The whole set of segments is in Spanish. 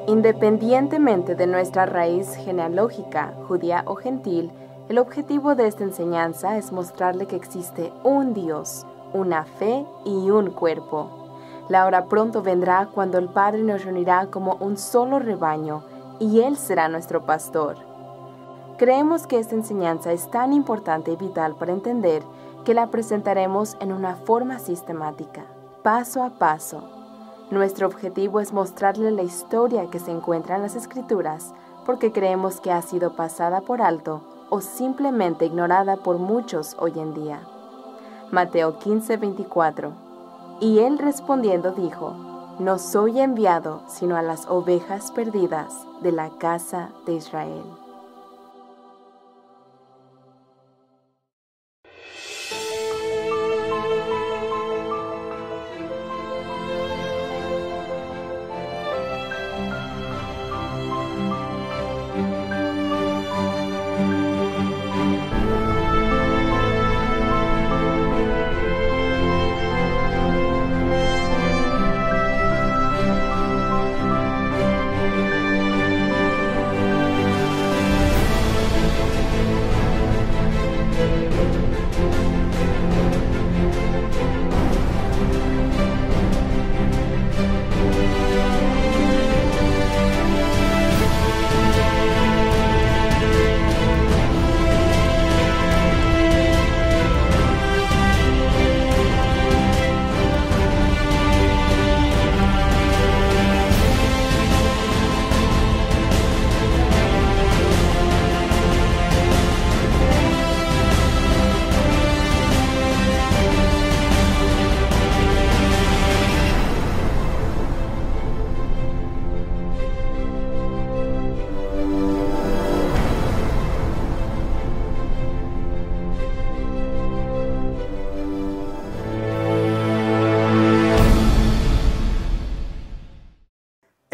Independientemente de nuestra raíz genealógica, judía o gentil, el objetivo de esta enseñanza es mostrarle que existe un Dios, una fe y un cuerpo. La hora pronto vendrá cuando el Padre nos reunirá como un solo rebaño y Él será nuestro pastor. Creemos que esta enseñanza es tan importante y vital para entender que la presentaremos en una forma sistemática, paso a paso. Nuestro objetivo es mostrarle la historia que se encuentra en las Escrituras porque creemos que ha sido pasada por alto o simplemente ignorada por muchos hoy en día. Mateo 15:24. Y él respondiendo dijo: No soy enviado sino a las ovejas perdidas de la casa de Israel.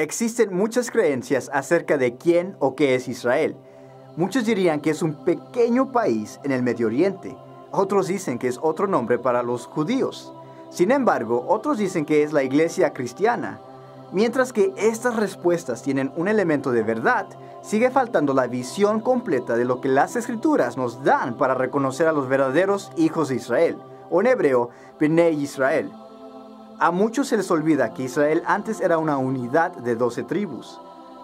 Existen muchas creencias acerca de quién o qué es Israel. Muchos dirían que es un pequeño país en el Medio Oriente. Otros dicen que es otro nombre para los judíos. Sin embargo, otros dicen que es la iglesia cristiana. Mientras que estas respuestas tienen un elemento de verdad, sigue faltando la visión completa de lo que las Escrituras nos dan para reconocer a los verdaderos hijos de Israel, o en hebreo, Bnei Israel. A muchos se les olvida que Israel antes era una unidad de 12 tribus.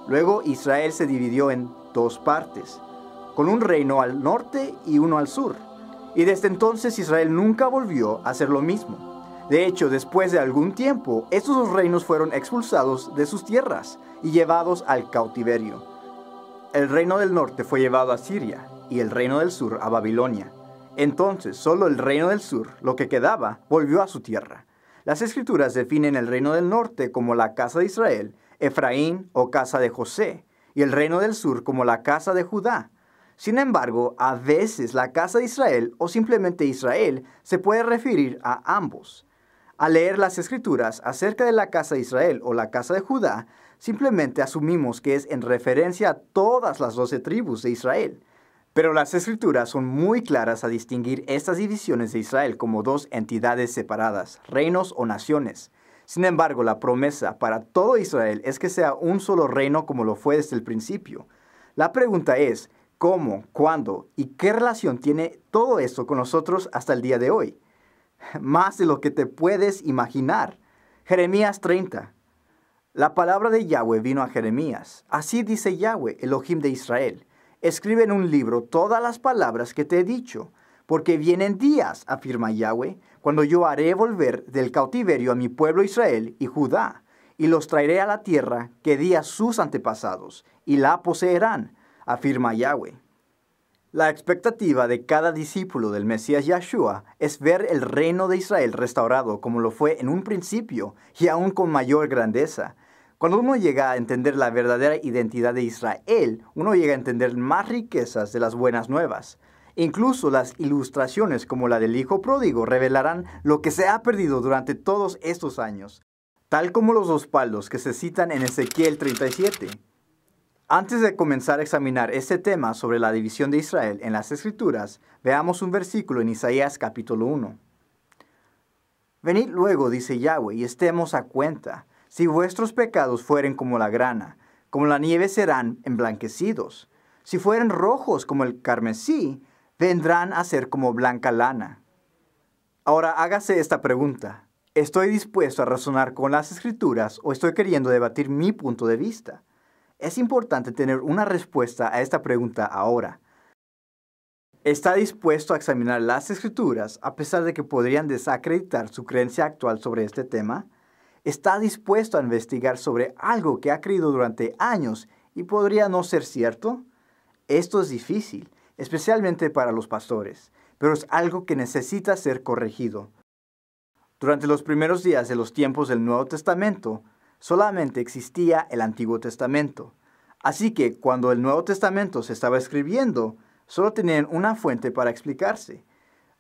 Luego Israel se dividió en dos partes, con un reino al norte y uno al sur. Y desde entonces Israel nunca volvió a hacer lo mismo. De hecho, después de algún tiempo, estos dos reinos fueron expulsados de sus tierras y llevados al cautiverio. El reino del norte fue llevado a Siria y el reino del sur a Babilonia. Entonces, solo el reino del sur, lo que quedaba, volvió a su tierra. Las Escrituras definen el reino del norte como la casa de Israel, Efraín o casa de José, y el reino del sur como la casa de Judá. Sin embargo, a veces la casa de Israel o simplemente Israel se puede referir a ambos. Al leer las Escrituras acerca de la casa de Israel o la casa de Judá, simplemente asumimos que es en referencia a todas las 12 tribus de Israel. Pero las Escrituras son muy claras a distinguir estas divisiones de Israel como dos entidades separadas, reinos o naciones. Sin embargo, la promesa para todo Israel es que sea un solo reino como lo fue desde el principio. La pregunta es, ¿cómo, cuándo y qué relación tiene todo esto con nosotros hasta el día de hoy? Más de lo que te puedes imaginar. Jeremías 30. La palabra de Yahweh vino a Jeremías. Así dice Yahweh, Elohim de Israel. Escribe en un libro todas las palabras que te he dicho, porque vienen días, afirma Yahweh, cuando yo haré volver del cautiverio a mi pueblo Israel y Judá, y los traeré a la tierra que di a sus antepasados, y la poseerán, afirma Yahweh. La expectativa de cada discípulo del Mesías Yahshua es ver el reino de Israel restaurado como lo fue en un principio y aún con mayor grandeza. Cuando uno llega a entender la verdadera identidad de Israel, uno llega a entender más riquezas de las buenas nuevas. Incluso las ilustraciones como la del Hijo Pródigo revelarán lo que se ha perdido durante todos estos años, tal como los dos palos que se citan en Ezequiel 37. Antes de comenzar a examinar este tema sobre la división de Israel en las Escrituras, veamos un versículo en Isaías capítulo 1. Venid luego, dice Yahweh, y estemos a cuenta. Si vuestros pecados fueren como la grana, como la nieve serán emblanquecidos. Si fueren rojos como el carmesí, vendrán a ser como blanca lana. Ahora hágase esta pregunta. ¿Estoy dispuesto a razonar con las Escrituras o estoy queriendo debatir mi punto de vista? Es importante tener una respuesta a esta pregunta ahora. ¿Está dispuesto a examinar las Escrituras a pesar de que podrían desacreditar su creencia actual sobre este tema? ¿Está dispuesto a investigar sobre algo que ha creído durante años y podría no ser cierto? Esto es difícil, especialmente para los pastores, pero es algo que necesita ser corregido. Durante los primeros días de los tiempos del Nuevo Testamento, solamente existía el Antiguo Testamento. Así que cuando el Nuevo Testamento se estaba escribiendo, solo tenían una fuente para explicarse.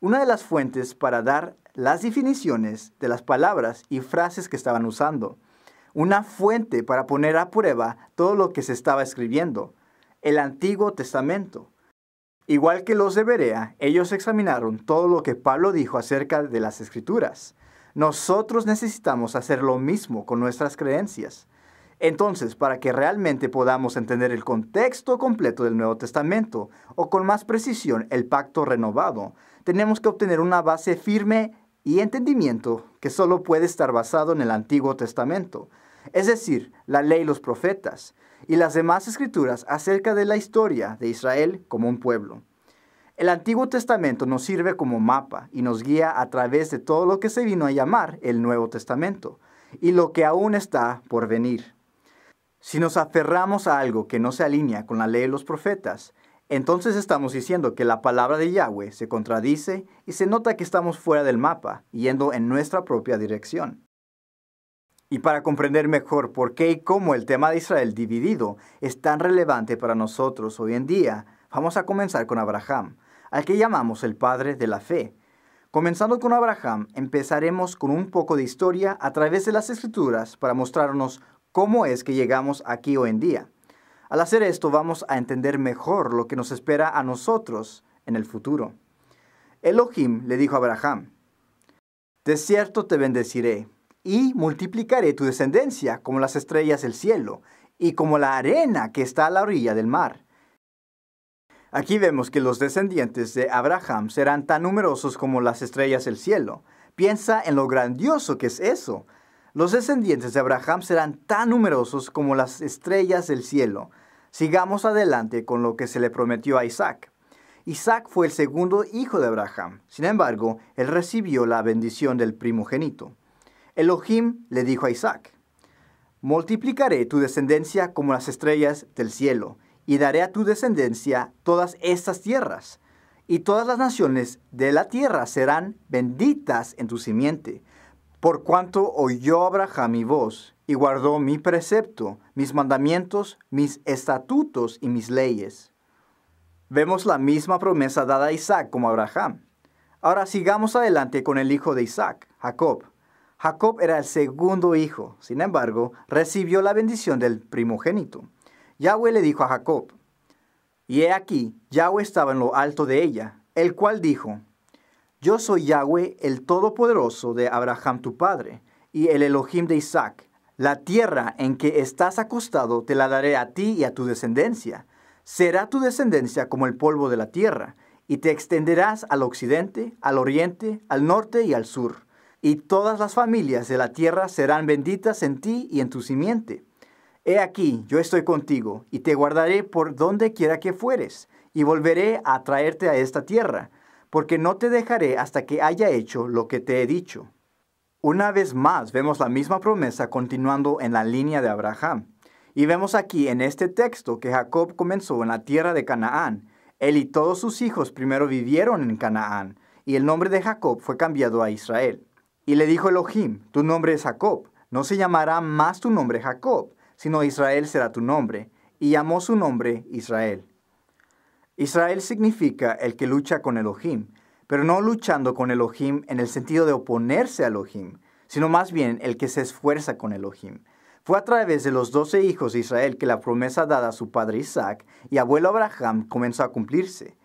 Una de las fuentes para dar las definiciones de las palabras y frases que estaban usando. Una fuente para poner a prueba todo lo que se estaba escribiendo. El Antiguo Testamento. Igual que los de Berea, ellos examinaron todo lo que Pablo dijo acerca de las Escrituras. Nosotros necesitamos hacer lo mismo con nuestras creencias. Entonces, para que realmente podamos entender el contexto completo del Nuevo Testamento, o con más precisión el pacto renovado, tenemos que obtener una base firme y entendimiento que solo puede estar basado en el Antiguo Testamento, es decir, la ley y los profetas, y las demás escrituras acerca de la historia de Israel como un pueblo. El Antiguo Testamento nos sirve como mapa y nos guía a través de todo lo que se vino a llamar el Nuevo Testamento, y lo que aún está por venir. Si nos aferramos a algo que no se alinea con la ley de los profetas, entonces estamos diciendo que la palabra de Yahweh se contradice y se nota que estamos fuera del mapa, yendo en nuestra propia dirección. Y para comprender mejor por qué y cómo el tema de Israel dividido es tan relevante para nosotros hoy en día, vamos a comenzar con Abraham, al que llamamos el padre de la fe. Comenzando con Abraham, empezaremos con un poco de historia a través de las Escrituras para mostrarnos cómo es que llegamos aquí hoy en día. Al hacer esto vamos a entender mejor lo que nos espera a nosotros en el futuro. Elohim le dijo a Abraham, «De cierto te bendeciré, y multiplicaré tu descendencia como las estrellas del cielo, y como la arena que está a la orilla del mar». Aquí vemos que los descendientes de Abraham serán tan numerosos como las estrellas del cielo. Piensa en lo grandioso que es eso. Los descendientes de Abraham serán tan numerosos como las estrellas del cielo. Sigamos adelante con lo que se le prometió a Isaac. Isaac fue el segundo hijo de Abraham. Sin embargo, él recibió la bendición del primogénito. Elohim le dijo a Isaac, «Multiplicaré tu descendencia como las estrellas del cielo, y daré a tu descendencia todas estas tierras, y todas las naciones de la tierra serán benditas en tu simiente. Por cuanto oyó Abraham mi voz, y guardó mi precepto, mis mandamientos, mis estatutos y mis leyes». Vemos la misma promesa dada a Isaac como a Abraham. Ahora sigamos adelante con el hijo de Isaac, Jacob. Jacob era el segundo hijo, sin embargo, recibió la bendición del primogénito. Yahweh le dijo a Jacob, y he aquí, Yahweh estaba en lo alto de ella, el cual dijo, «Yo soy Yahweh, el Todopoderoso de Abraham tu padre, y el Elohim de Isaac. La tierra en que estás acostado te la daré a ti y a tu descendencia. Será tu descendencia como el polvo de la tierra, y te extenderás al occidente, al oriente, al norte y al sur. Y todas las familias de la tierra serán benditas en ti y en tu simiente. He aquí, yo estoy contigo, y te guardaré por donde quiera que fueres, y volveré a traerte a esta tierra, porque no te dejaré hasta que haya hecho lo que te he dicho». Una vez más vemos la misma promesa continuando en la línea de Abraham. Y vemos aquí en este texto que Jacob comenzó en la tierra de Canaán. Él y todos sus hijos primero vivieron en Canaán, y el nombre de Jacob fue cambiado a Israel. Y le dijo Elohim, «Tu nombre es Jacob, no se llamará más tu nombre Jacob, sino Israel será tu nombre». Y llamó su nombre Israel. Israel significa el que lucha con Elohim, pero no luchando con Elohim en el sentido de oponerse a Elohim, sino más bien el que se esfuerza con Elohim. Fue a través de los 12 hijos de Israel que la promesa dada a su padre Isaac y abuelo Abraham comenzó a cumplirse.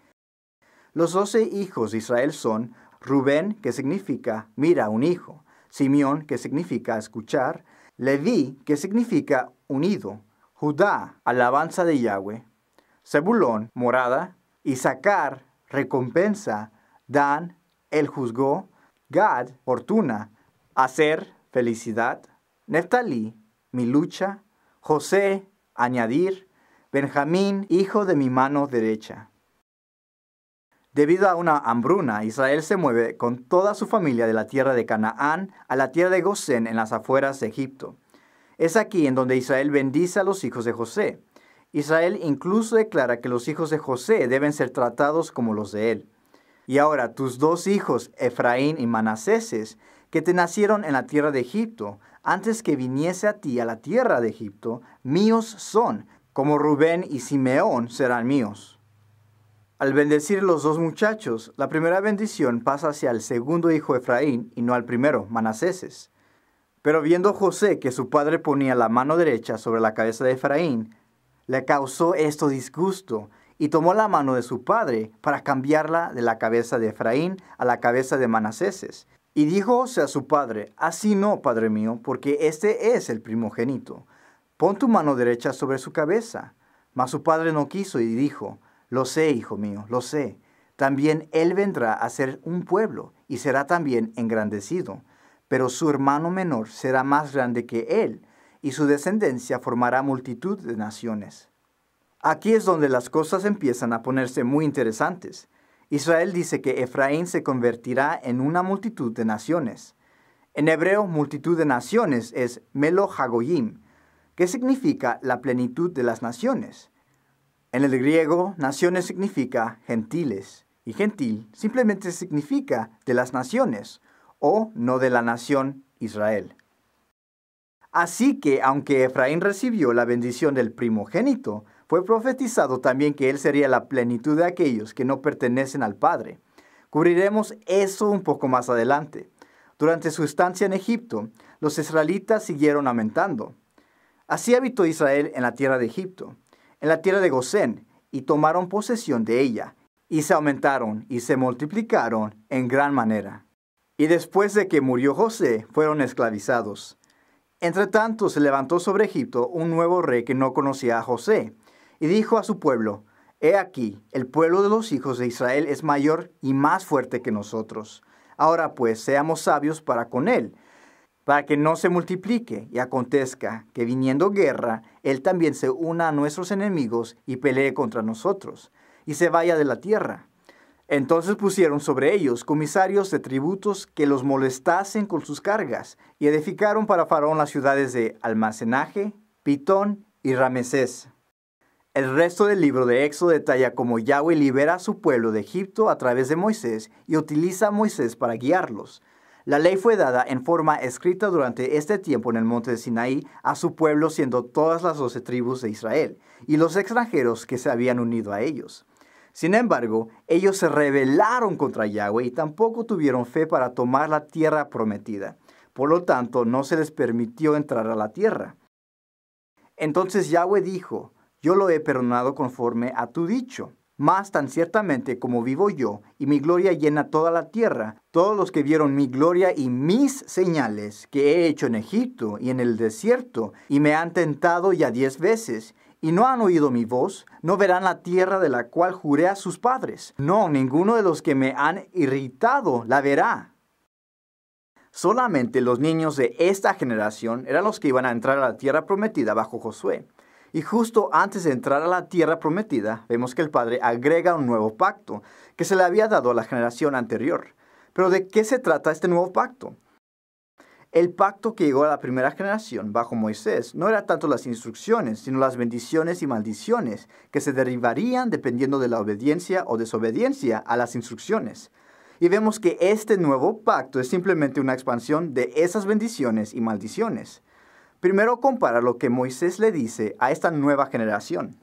Los 12 hijos de Israel son Rubén, que significa mira un hijo, Simeón, que significa escuchar, Leví, que significa unido, Judá, alabanza de Yahweh. Zebulón, morada. Isaacar, recompensa. Dan, él juzgó. Gad, fortuna. Aser, felicidad. Neftalí, mi lucha. José, añadir. Benjamín, hijo de mi mano derecha. Debido a una hambruna, Israel se mueve con toda su familia de la tierra de Canaán a la tierra de Gosén en las afueras de Egipto. Es aquí en donde Israel bendice a los hijos de José. Israel incluso declara que los hijos de José deben ser tratados como los de él. Y ahora tus dos hijos, Efraín y Manaseses, que te nacieron en la tierra de Egipto, antes que viniese a ti a la tierra de Egipto, míos son, como Rubén y Simeón serán míos. Al bendecir los dos muchachos, la primera bendición pasa hacia el segundo hijo Efraín y no al primero, Manaseses. Pero viendo José que su padre ponía la mano derecha sobre la cabeza de Efraín, le causó esto disgusto y tomó la mano de su padre para cambiarla de la cabeza de Efraín a la cabeza de Manaseses. Y dijo José a su padre: así no, padre mío, porque este es el primogénito. Pon tu mano derecha sobre su cabeza. Mas su padre no quiso y dijo: lo sé, hijo mío, lo sé. También él vendrá a ser un pueblo y será también engrandecido. Pero su hermano menor será más grande que él, y su descendencia formará multitud de naciones. Aquí es donde las cosas empiezan a ponerse muy interesantes. Israel dice que Efraín se convertirá en una multitud de naciones. En hebreo, multitud de naciones es Melo Hagoyim, que significa la plenitud de las naciones. En el griego, naciones significa gentiles, y gentil simplemente significa de las naciones, o no de la nación Israel. Así que, aunque Efraín recibió la bendición del primogénito, fue profetizado también que él sería la plenitud de aquellos que no pertenecen al Padre. Cubriremos eso un poco más adelante. Durante su estancia en Egipto, los israelitas siguieron aumentando. Así habitó Israel en la tierra de Egipto, en la tierra de Gosén, y tomaron posesión de ella, y se aumentaron y se multiplicaron en gran manera. Y después de que murió José, fueron esclavizados. Entre tanto se levantó sobre Egipto un nuevo rey que no conocía a José, y dijo a su pueblo: he aquí, el pueblo de los hijos de Israel es mayor y más fuerte que nosotros. Ahora pues, seamos sabios para con él, para que no se multiplique y acontezca que viniendo guerra, él también se una a nuestros enemigos y pelee contra nosotros, y se vaya de la tierra. Entonces pusieron sobre ellos comisarios de tributos que los molestasen con sus cargas, y edificaron para Faraón las ciudades de Almacenaje, Pitón y Ramesés. El resto del libro de Éxodo detalla cómo Yahweh libera a su pueblo de Egipto a través de Moisés y utiliza a Moisés para guiarlos. La ley fue dada en forma escrita durante este tiempo en el monte de Sinaí a su pueblo, siendo todas las 12 tribus de Israel y los extranjeros que se habían unido a ellos. Sin embargo, ellos se rebelaron contra Yahweh y tampoco tuvieron fe para tomar la tierra prometida. Por lo tanto, no se les permitió entrar a la tierra. Entonces Yahweh dijo: yo lo he perdonado conforme a tu dicho. Mas tan ciertamente como vivo yo, y mi gloria llena toda la tierra, todos los que vieron mi gloria y mis señales que he hecho en Egipto y en el desierto, y me han tentado ya 10 veces, y no han oído mi voz, no verán la tierra de la cual juré a sus padres. No, ninguno de los que me han irritado la verá. Solamente los niños de esta generación eran los que iban a entrar a la tierra prometida bajo Josué. Y justo antes de entrar a la tierra prometida, vemos que el Padre agrega un nuevo pacto que se le había dado a la generación anterior. Pero ¿de qué se trata este nuevo pacto? El pacto que llegó a la primera generación bajo Moisés no era tanto las instrucciones, sino las bendiciones y maldiciones que se derivarían dependiendo de la obediencia o desobediencia a las instrucciones. Y vemos que este nuevo pacto es simplemente una expansión de esas bendiciones y maldiciones. Primero compara lo que Moisés le dice a esta nueva generación.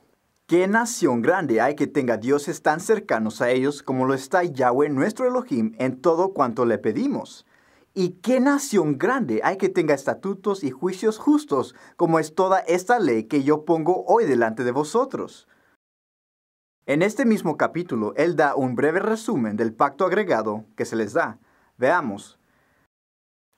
¿Qué nación grande hay que tenga dioses tan cercanos a ellos como lo está Yahweh nuestro Elohim en todo cuanto le pedimos? ¿Y qué nación grande hay que tenga estatutos y juicios justos como es toda esta ley que yo pongo hoy delante de vosotros? En este mismo capítulo, él da un breve resumen del pacto agregado que se les da. Veamos.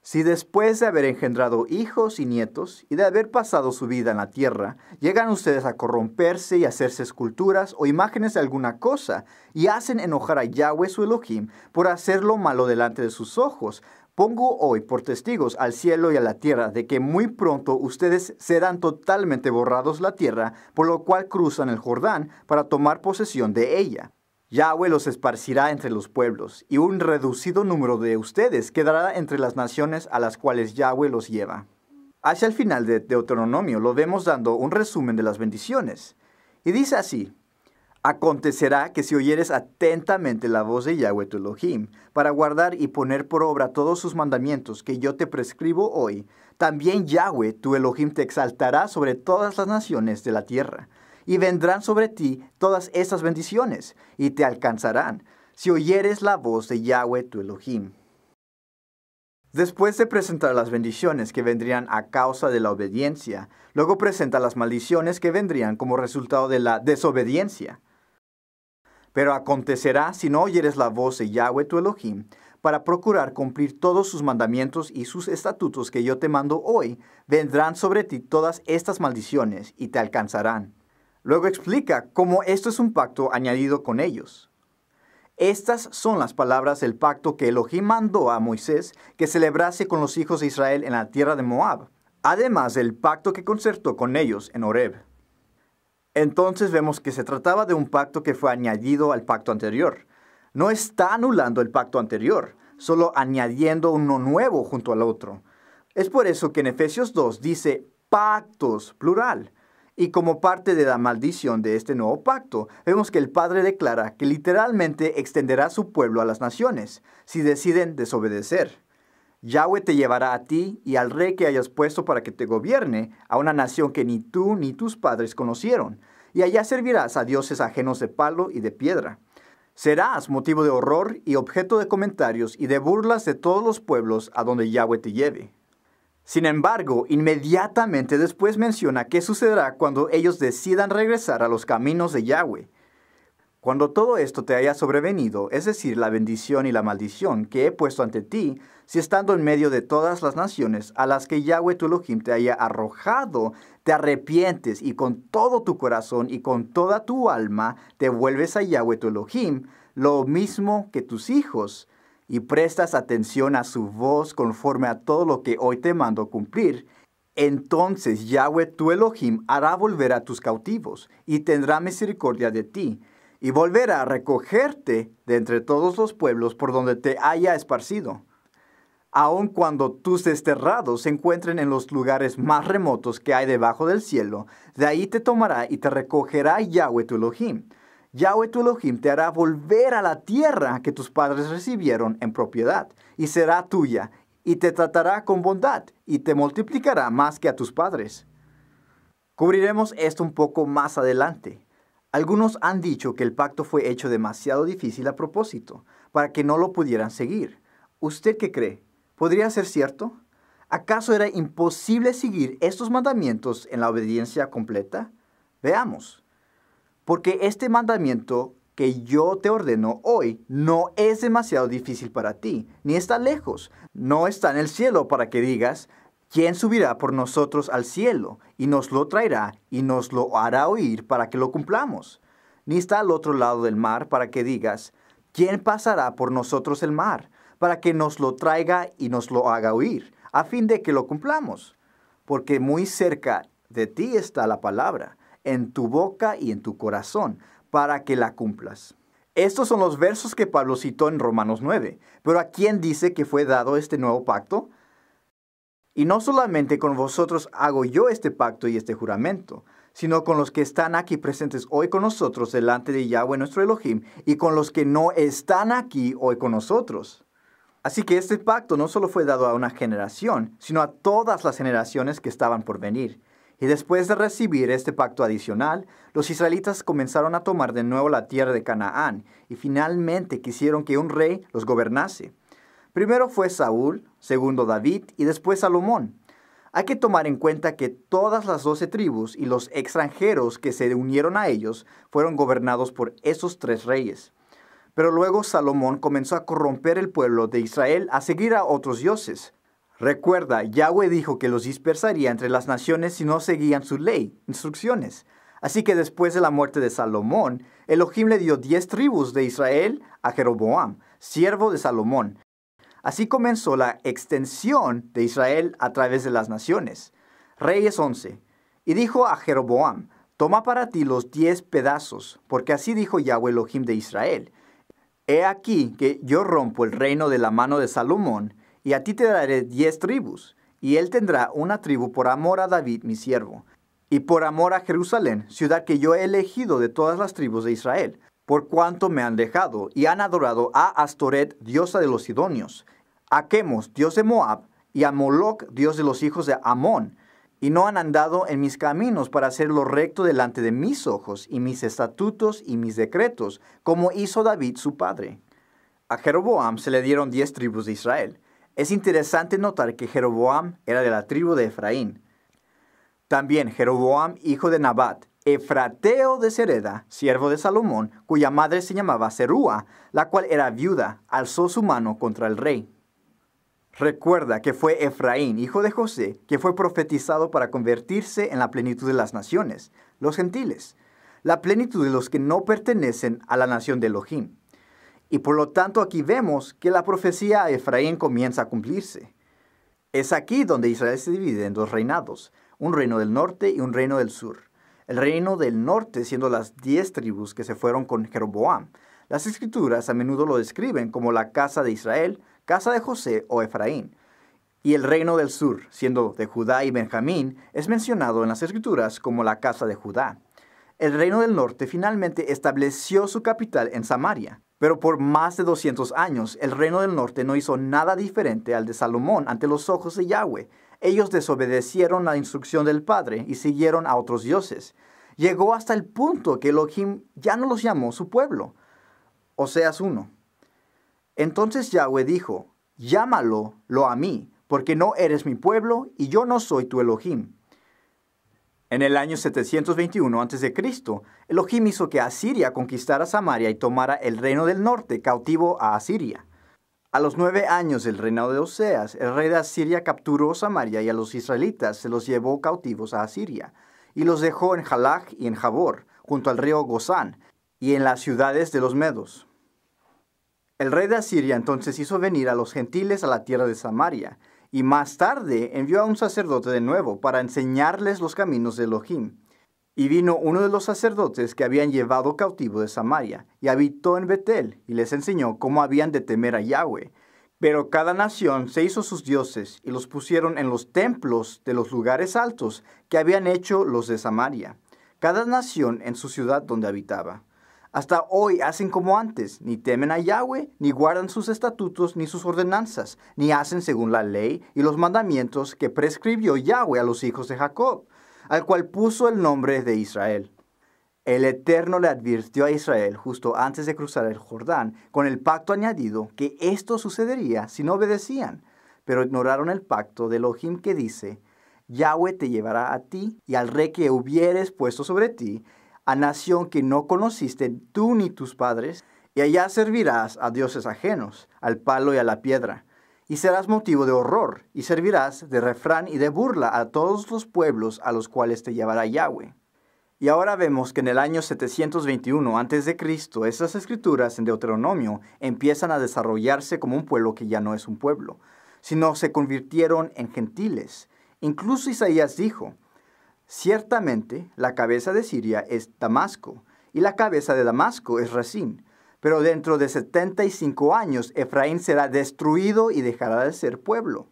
Si después de haber engendrado hijos y nietos y de haber pasado su vida en la tierra, llegan ustedes a corromperse y hacerse esculturas o imágenes de alguna cosa y hacen enojar a Yahweh su Elohim por hacer lo malo delante de sus ojos, pongo hoy por testigos al cielo y a la tierra de que muy pronto ustedes serán totalmente borrados la tierra, por lo cual cruzan el Jordán para tomar posesión de ella. Yahweh los esparcirá entre los pueblos, y un reducido número de ustedes quedará entre las naciones a las cuales Yahweh los lleva. Hacia el final de Deuteronomio lo vemos dando un resumen de las bendiciones. Y dice así: acontecerá que si oyeres atentamente la voz de Yahweh tu Elohim, para guardar y poner por obra todos sus mandamientos que yo te prescribo hoy, también Yahweh tu Elohim te exaltará sobre todas las naciones de la tierra. Y vendrán sobre ti todas estas bendiciones, y te alcanzarán, si oyeres la voz de Yahweh tu Elohim. Después de presentar las bendiciones que vendrían a causa de la obediencia, luego presenta las maldiciones que vendrían como resultado de la desobediencia. Pero acontecerá si no oyeres la voz de Yahweh tu Elohim, para procurar cumplir todos sus mandamientos y sus estatutos que yo te mando hoy, vendrán sobre ti todas estas maldiciones, y te alcanzarán. Luego explica cómo esto es un pacto añadido con ellos. Estas son las palabras del pacto que Elohim mandó a Moisés que celebrase con los hijos de Israel en la tierra de Moab, además del pacto que concertó con ellos en Horeb. Entonces vemos que se trataba de un pacto que fue añadido al pacto anterior. No está anulando el pacto anterior, solo añadiendo uno nuevo junto al otro. Es por eso que en Efesios 2 dice pactos, plural. Y como parte de la maldición de este nuevo pacto, vemos que el Padre declara que literalmente extenderá su pueblo a las naciones, si deciden desobedecer. Yahweh te llevará a ti y al rey que hayas puesto para que te gobierne, a una nación que ni tú ni tus padres conocieron, y allá servirás a dioses ajenos de palo y de piedra. Serás motivo de horror y objeto de comentarios y de burlas de todos los pueblos a donde Yahweh te lleve. Sin embargo, inmediatamente después menciona qué sucederá cuando ellos decidan regresar a los caminos de Yahweh. Cuando todo esto te haya sobrevenido, es decir, la bendición y la maldición que he puesto ante ti, si estando en medio de todas las naciones a las que Yahweh tu Elohim te haya arrojado, te arrepientes y con todo tu corazón y con toda tu alma te vuelves a Yahweh tu Elohim, lo mismo que tus hijos, y prestas atención a su voz conforme a todo lo que hoy te mando cumplir, entonces Yahweh tu Elohim hará volver a tus cautivos y tendrá misericordia de ti, y volverá a recogerte de entre todos los pueblos por donde te haya esparcido. Aun cuando tus desterrados se encuentren en los lugares más remotos que hay debajo del cielo, de ahí te tomará y te recogerá Yahweh tu Elohim. Yahweh tu Elohim te hará volver a la tierra que tus padres recibieron en propiedad, y será tuya, y te tratará con bondad, y te multiplicará más que a tus padres. Cubriremos esto un poco más adelante. Algunos han dicho que el pacto fue hecho demasiado difícil a propósito, para que no lo pudieran seguir. ¿Usted qué cree? ¿Podría ser cierto? ¿Acaso era imposible seguir estos mandamientos en la obediencia completa? Veamos. Porque este mandamiento que yo te ordeno hoy no es demasiado difícil para ti, ni está lejos. No está en el cielo para que digas, ¿quién subirá por nosotros al cielo? Y nos lo traerá y nos lo hará oír para que lo cumplamos. Ni está al otro lado del mar para que digas, ¿quién pasará por nosotros el mar? Para que nos lo traiga y nos lo haga oír, a fin de que lo cumplamos. Porque muy cerca de ti está la palabra, en tu boca y en tu corazón, para que la cumplas. Estos son los versos que Pablo citó en Romanos 9. Pero ¿a quién dice que fue dado este nuevo pacto? Y no solamente con vosotros hago yo este pacto y este juramento, sino con los que están aquí presentes hoy con nosotros delante de Yahweh nuestro Elohim, y con los que no están aquí hoy con nosotros. Así que este pacto no solo fue dado a una generación, sino a todas las generaciones que estaban por venir. Y después de recibir este pacto adicional, los israelitas comenzaron a tomar de nuevo la tierra de Canaán y finalmente quisieron que un rey los gobernase. Primero fue Saúl, segundo David y después Salomón. Hay que tomar en cuenta que todas las 12 tribus y los extranjeros que se unieron a ellos fueron gobernados por esos 3 reyes. Pero luego Salomón comenzó a corromper el pueblo de Israel a seguir a otros dioses. Recuerda, Yahweh dijo que los dispersaría entre las naciones si no seguían su ley, instrucciones. Así que después de la muerte de Salomón, Elohim le dio 10 tribus de Israel a Jeroboam, siervo de Salomón. Así comenzó la extensión de Israel a través de las naciones. Reyes 11. Y dijo a Jeroboam, toma para ti los 10 pedazos, porque así dijo Yahweh Elohim de Israel. He aquí que yo rompo el reino de la mano de Salomón, y a ti te daré 10 tribus, y él tendrá una tribu por amor a David mi siervo, y por amor a Jerusalén, ciudad que yo he elegido de todas las tribus de Israel, por cuanto me han dejado, y han adorado a Astoret, diosa de los sidonios, a Chemos, dios de Moab, y a Moloc, dios de los hijos de Amón, y no han andado en mis caminos para hacer lo recto delante de mis ojos, y mis estatutos y mis decretos, como hizo David su padre. A Jeroboam se le dieron 10 tribus de Israel. Es interesante notar que Jeroboam era de la tribu de Efraín. También Jeroboam, hijo de Nabat, efrateo de Sereda, siervo de Salomón, cuya madre se llamaba Serúa, la cual era viuda, alzó su mano contra el rey. Recuerda que fue Efraín, hijo de José, que fue profetizado para convertirse en la plenitud de las naciones, los gentiles, la plenitud de los que no pertenecen a la nación de Elohim. Y por lo tanto aquí vemos que la profecía a Efraín comienza a cumplirse. Es aquí donde Israel se divide en 2 reinados, un reino del norte y un reino del sur. El reino del norte siendo las 10 tribus que se fueron con Jeroboam. Las escrituras a menudo lo describen como la casa de Israel, casa de José o Efraín. Y el reino del sur, siendo de Judá y Benjamín, es mencionado en las escrituras como la casa de Judá. El reino del norte finalmente estableció su capital en Samaria. Pero por más de 200 años, el reino del norte no hizo nada diferente al de Salomón ante los ojos de Yahweh. Ellos desobedecieron la instrucción del Padre y siguieron a otros dioses. Llegó hasta el punto que Elohim ya no los llamó su pueblo. Oseas 1. Entonces Yahweh dijo, llámalo a mí, porque no eres mi pueblo y yo no soy tu Elohim. En el año 721 a.C., Elohim hizo que Asiria conquistara Samaria y tomara el reino del norte cautivo a Asiria. A los 9 años del reinado de Oseas, el rey de Asiria capturó Samaria y a los israelitas se los llevó cautivos a Asiria, y los dejó en Jalach y en Jabor, junto al río Gozán, y en las ciudades de los medos. El rey de Asiria entonces hizo venir a los gentiles a la tierra de Samaria, y más tarde envió a un sacerdote de nuevo para enseñarles los caminos de Elohim. Y vino uno de los sacerdotes que habían llevado cautivo de Samaria, y habitó en Betel, y les enseñó cómo habían de temer a Yahweh. Pero cada nación se hizo sus dioses, y los pusieron en los templos de los lugares altos que habían hecho los de Samaria, cada nación en su ciudad donde habitaba. Hasta hoy hacen como antes, ni temen a Yahweh, ni guardan sus estatutos, ni sus ordenanzas, ni hacen según la ley y los mandamientos que prescribió Yahweh a los hijos de Jacob, al cual puso el nombre de Israel. El Eterno le advirtió a Israel justo antes de cruzar el Jordán, con el pacto añadido, que esto sucedería si no obedecían, pero ignoraron el pacto de Elohim que dice, Yahweh te llevará a ti y al rey que hubieres puesto sobre ti, a nación que no conociste tú ni tus padres, y allá servirás a dioses ajenos, al palo y a la piedra, y serás motivo de horror, y servirás de refrán y de burla a todos los pueblos a los cuales te llevará Yahweh. Y ahora vemos que en el año 721 a.C., esas escrituras en Deuteronomio empiezan a desarrollarse como un pueblo que ya no es un pueblo, sino se convirtieron en gentiles. Incluso Isaías dijo, ciertamente la cabeza de Siria es Damasco, y la cabeza de Damasco es Resín. Pero dentro de 75 años Efraín será destruido y dejará de ser pueblo.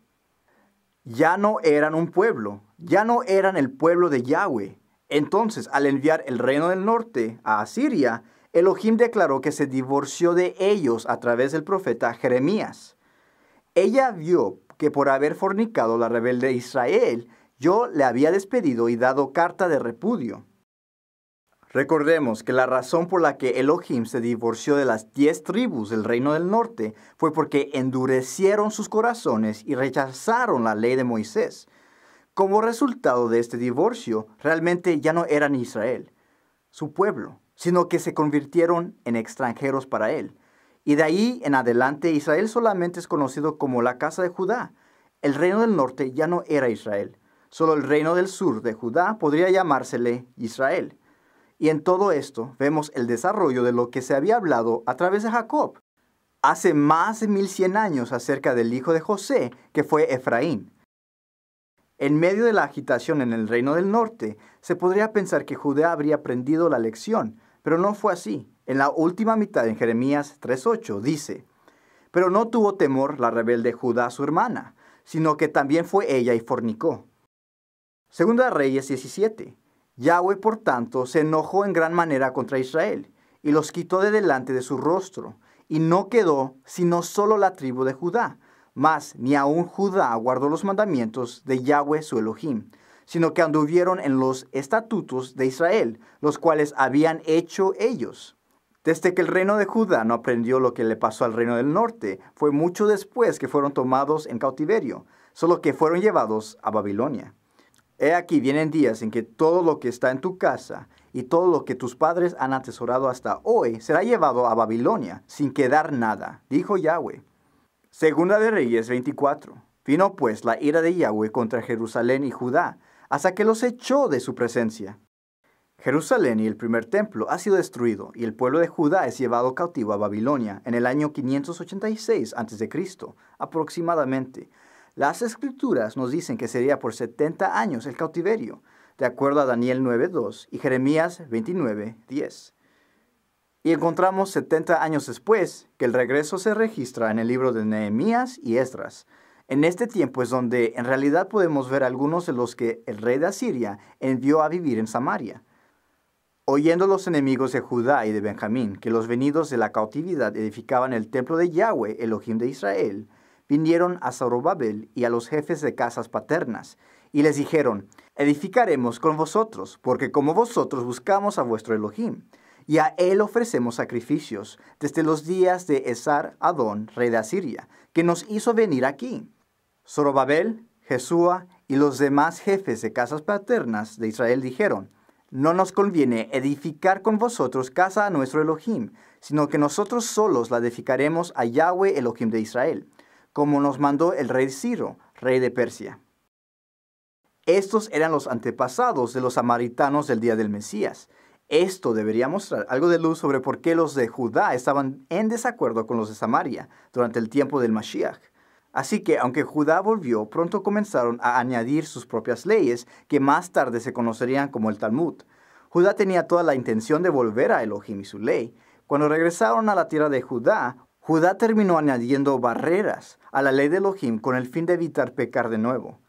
Ya no eran un pueblo, ya no eran el pueblo de Yahweh. Entonces, al enviar el reino del norte a Asiria, Elohim declaró que se divorció de ellos a través del profeta Jeremías. Ella vio que por haber fornicado la rebelde Israel, yo le había despedido y dado carta de repudio. Recordemos que la razón por la que Elohim se divorció de las 10 tribus del reino del norte fue porque endurecieron sus corazones y rechazaron la ley de Moisés. Como resultado de este divorcio, realmente ya no eran Israel, su pueblo, sino que se convirtieron en extranjeros para él. Y de ahí en adelante Israel solamente es conocido como la casa de Judá. el reino del norte ya no era Israel. Solo el reino del sur de Judá podría llamársele Israel. Y en todo esto vemos el desarrollo de lo que se había hablado a través de Jacob hace más de 1100 años acerca del hijo de José, que fue Efraín. En medio de la agitación en el reino del norte, se podría pensar que Judá habría aprendido la lección, pero no fue así. En la última mitad, en Jeremías 3:8, dice: «Pero no tuvo temor la rebelde Judá su hermana, sino que también fue ella y fornicó». Segunda Reyes 17. Yahweh, por tanto, se enojó en gran manera contra Israel, y los quitó de delante de su rostro, y no quedó sino solo la tribu de Judá. Mas ni aun Judá guardó los mandamientos de Yahweh su Elohim, sino que anduvieron en los estatutos de Israel, los cuales habían hecho ellos. Desde que el reino de Judá no aprendió lo que le pasó al reino del norte, fue mucho después que fueron tomados en cautiverio, solo que fueron llevados a Babilonia. He aquí vienen días en que todo lo que está en tu casa y todo lo que tus padres han atesorado hasta hoy será llevado a Babilonia, sin quedar nada, dijo Yahweh. Segunda de Reyes 24. Vino pues la ira de Yahweh contra Jerusalén y Judá, hasta que los echó de su presencia. Jerusalén y el primer templo ha sido destruido, y el pueblo de Judá es llevado cautivo a Babilonia en el año 586 a.C., aproximadamente. Las Escrituras nos dicen que sería por 70 años el cautiverio, de acuerdo a Daniel 9:2 y Jeremías 29:10. Y encontramos 70 años después que el regreso se registra en el libro de Nehemías y Esdras. En este tiempo es donde en realidad podemos ver algunos de los que el rey de Asiria envió a vivir en Samaria. Oyendo los enemigos de Judá y de Benjamín que los venidos de la cautividad edificaban el templo de Yahweh, Elohim de Israel, vinieron a Zorobabel y a los jefes de casas paternas, y les dijeron: «Edificaremos con vosotros, porque como vosotros buscamos a vuestro Elohim, y a él ofrecemos sacrificios desde los días de Esar-Adón, rey de Asiria, que nos hizo venir aquí». Zorobabel, Jesúa y los demás jefes de casas paternas de Israel dijeron: «No nos conviene edificar con vosotros casa a nuestro Elohim, sino que nosotros solos la edificaremos a Yahweh, Elohim de Israel, como nos mandó el rey Ciro, rey de Persia». Estos eran los antepasados de los samaritanos del día del Mesías. Esto debería mostrar algo de luz sobre por qué los de Judá estaban en desacuerdo con los de Samaria durante el tiempo del Mashiach. Así que, aunque Judá volvió, pronto comenzaron a añadir sus propias leyes, que más tarde se conocerían como el Talmud. Judá tenía toda la intención de volver a Elohim y su ley. Cuando regresaron a la tierra de Judá, Judá terminó añadiendo barreras a la ley de Elohim con el fin de evitar pecar de nuevo.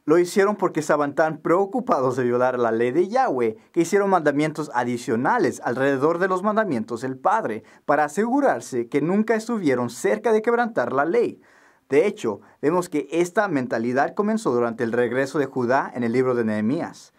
Lo hicieron porque estaban tan preocupados de violar la ley de Yahweh que hicieron mandamientos adicionales alrededor de los mandamientos del Padre para asegurarse que nunca estuvieron cerca de quebrantar la ley. De hecho, vemos que esta mentalidad comenzó durante el regreso de Judá en el libro de Nehemías.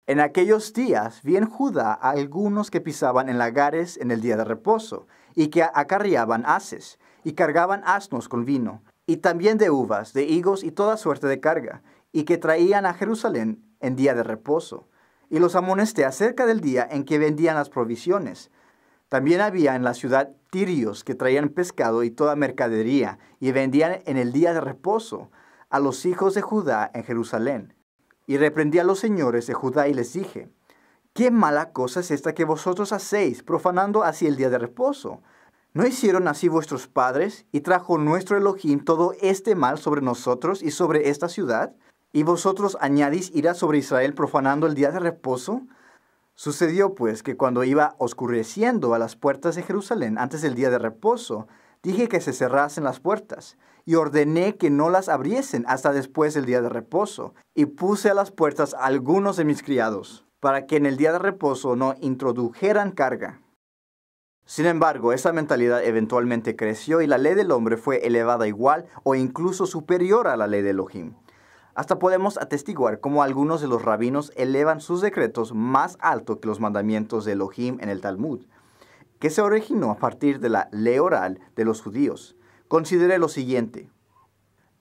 En aquellos días vi en Judá a algunos que pisaban en lagares en el día de reposo, y que acarreaban haces, y cargaban asnos con vino, y también de uvas, de higos y toda suerte de carga, y que traían a Jerusalén en día de reposo. Y los amonesté acerca del día en que vendían las provisiones. También había en la ciudad tirios que traían pescado y toda mercadería, y vendían en el día de reposo a los hijos de Judá en Jerusalén. Y reprendí a los señores de Judá y les dije: «¿Qué mala cosa es esta que vosotros hacéis, profanando así el día de reposo? ¿No hicieron así vuestros padres, y trajo nuestro Elohim todo este mal sobre nosotros y sobre esta ciudad? ¿Y vosotros añadís ira sobre Israel profanando el día de reposo?» Sucedió pues que cuando iba oscureciendo a las puertas de Jerusalén antes del día de reposo, dije que se cerrasen las puertas, y ordené que no las abriesen hasta después del día de reposo, y puse a las puertas a algunos de mis criados, para que en el día de reposo no introdujeran carga. Sin embargo, esa mentalidad eventualmente creció y la ley del hombre fue elevada igual o incluso superior a la ley de Elohim. Hasta podemos atestiguar cómo algunos de los rabinos elevan sus decretos más alto que los mandamientos de Elohim en el Talmud, que se originó a partir de la ley oral de los judíos. Considere lo siguiente: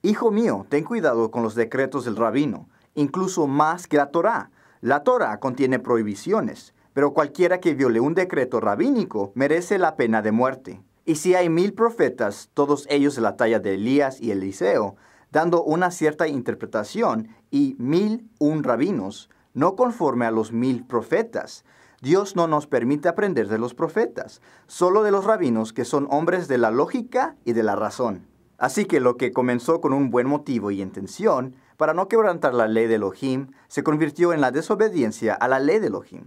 «Hijo mío, ten cuidado con los decretos del rabino, incluso más que la Torá. La Torá contiene prohibiciones, pero cualquiera que viole un decreto rabínico merece la pena de muerte. Y si hay 1000 profetas, todos ellos de la talla de Elías y Eliseo, dando una cierta interpretación, y 1001 rabinos, no conforme a los 1000 profetas. Dios no nos permite aprender de los profetas, solo de los rabinos, que son hombres de la lógica y de la razón. Así que lo que comenzó con un buen motivo y intención, para no quebrantar la ley de Elohim, se convirtió en la desobediencia a la ley de Elohim.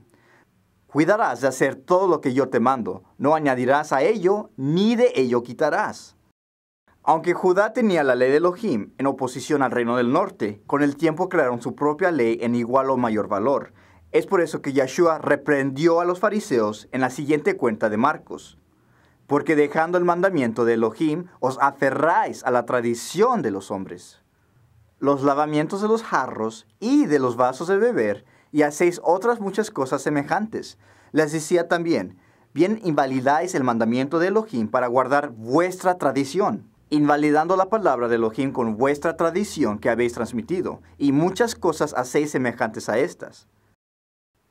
Cuidarás de hacer todo lo que yo te mando, no añadirás a ello, ni de ello quitarás. Aunque Judá tenía la ley de Elohim en oposición al reino del norte, con el tiempo crearon su propia ley en igual o mayor valor. Es por eso que Yeshua reprendió a los fariseos en la siguiente cuenta de Marcos. Porque dejando el mandamiento de Elohim, os aferráis a la tradición de los hombres, los lavamientos de los jarros y de los vasos de beber, y hacéis otras muchas cosas semejantes. Les decía también, bien invalidáis el mandamiento de Elohim para guardar vuestra tradición, invalidando la palabra de Elohim con vuestra tradición que habéis transmitido, y muchas cosas hacéis semejantes a estas.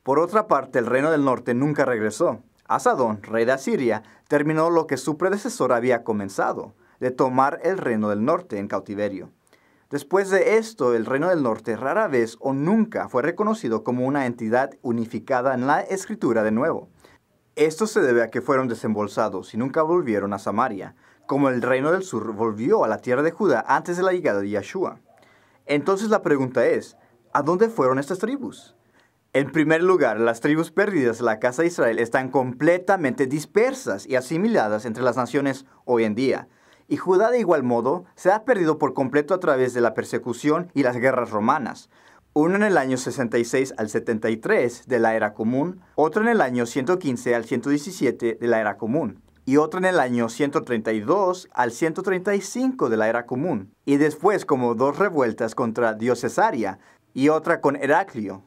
Por otra parte, el reino del norte nunca regresó. Asadón, rey de Asiria, terminó lo que su predecesor había comenzado, de tomar el reino del norte en cautiverio. Después de esto, el reino del norte rara vez o nunca fue reconocido como una entidad unificada en la escritura de nuevo. Esto se debe a que fueron desembolsados y nunca volvieron a Samaria, como el reino del sur volvió a la tierra de Judá antes de la llegada de Yeshua. Entonces la pregunta es, ¿a dónde fueron estas tribus? En primer lugar, las tribus perdidas de la casa de Israel están completamente dispersas y asimiladas entre las naciones hoy en día. Y Judá de igual modo se ha perdido por completo a través de la persecución y las guerras romanas. Uno en el año 66 al 73 de la era común, otro en el año 115 al 117 de la era común, y otro en el año 132 al 135 de la era común, y después como 2 revueltas contra Diocesaria y otra con Heraclio.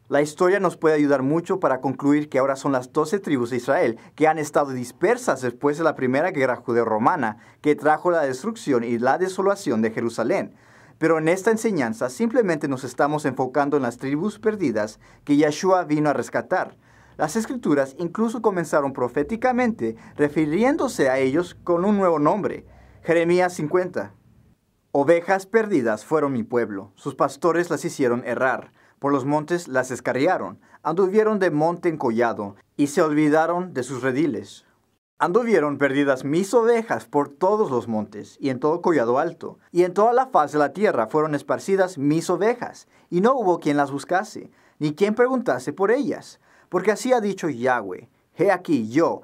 La historia nos puede ayudar mucho para concluir que ahora son las 12 tribus de Israel que han estado dispersas después de la primera guerra judeo-romana que trajo la destrucción y la desolación de Jerusalén. Pero en esta enseñanza simplemente nos estamos enfocando en las tribus perdidas que Yeshua vino a rescatar. Las escrituras incluso comenzaron proféticamente refiriéndose a ellos con un nuevo nombre. Jeremías 50. Ovejas perdidas fueron mi pueblo, sus pastores las hicieron errar. Por los montes las escarriaron, anduvieron de monte en collado, y se olvidaron de sus rediles. Anduvieron perdidas mis ovejas por todos los montes, y en todo collado alto, y en toda la faz de la tierra fueron esparcidas mis ovejas, y no hubo quien las buscase, ni quien preguntase por ellas. Porque así ha dicho Yahweh, he aquí yo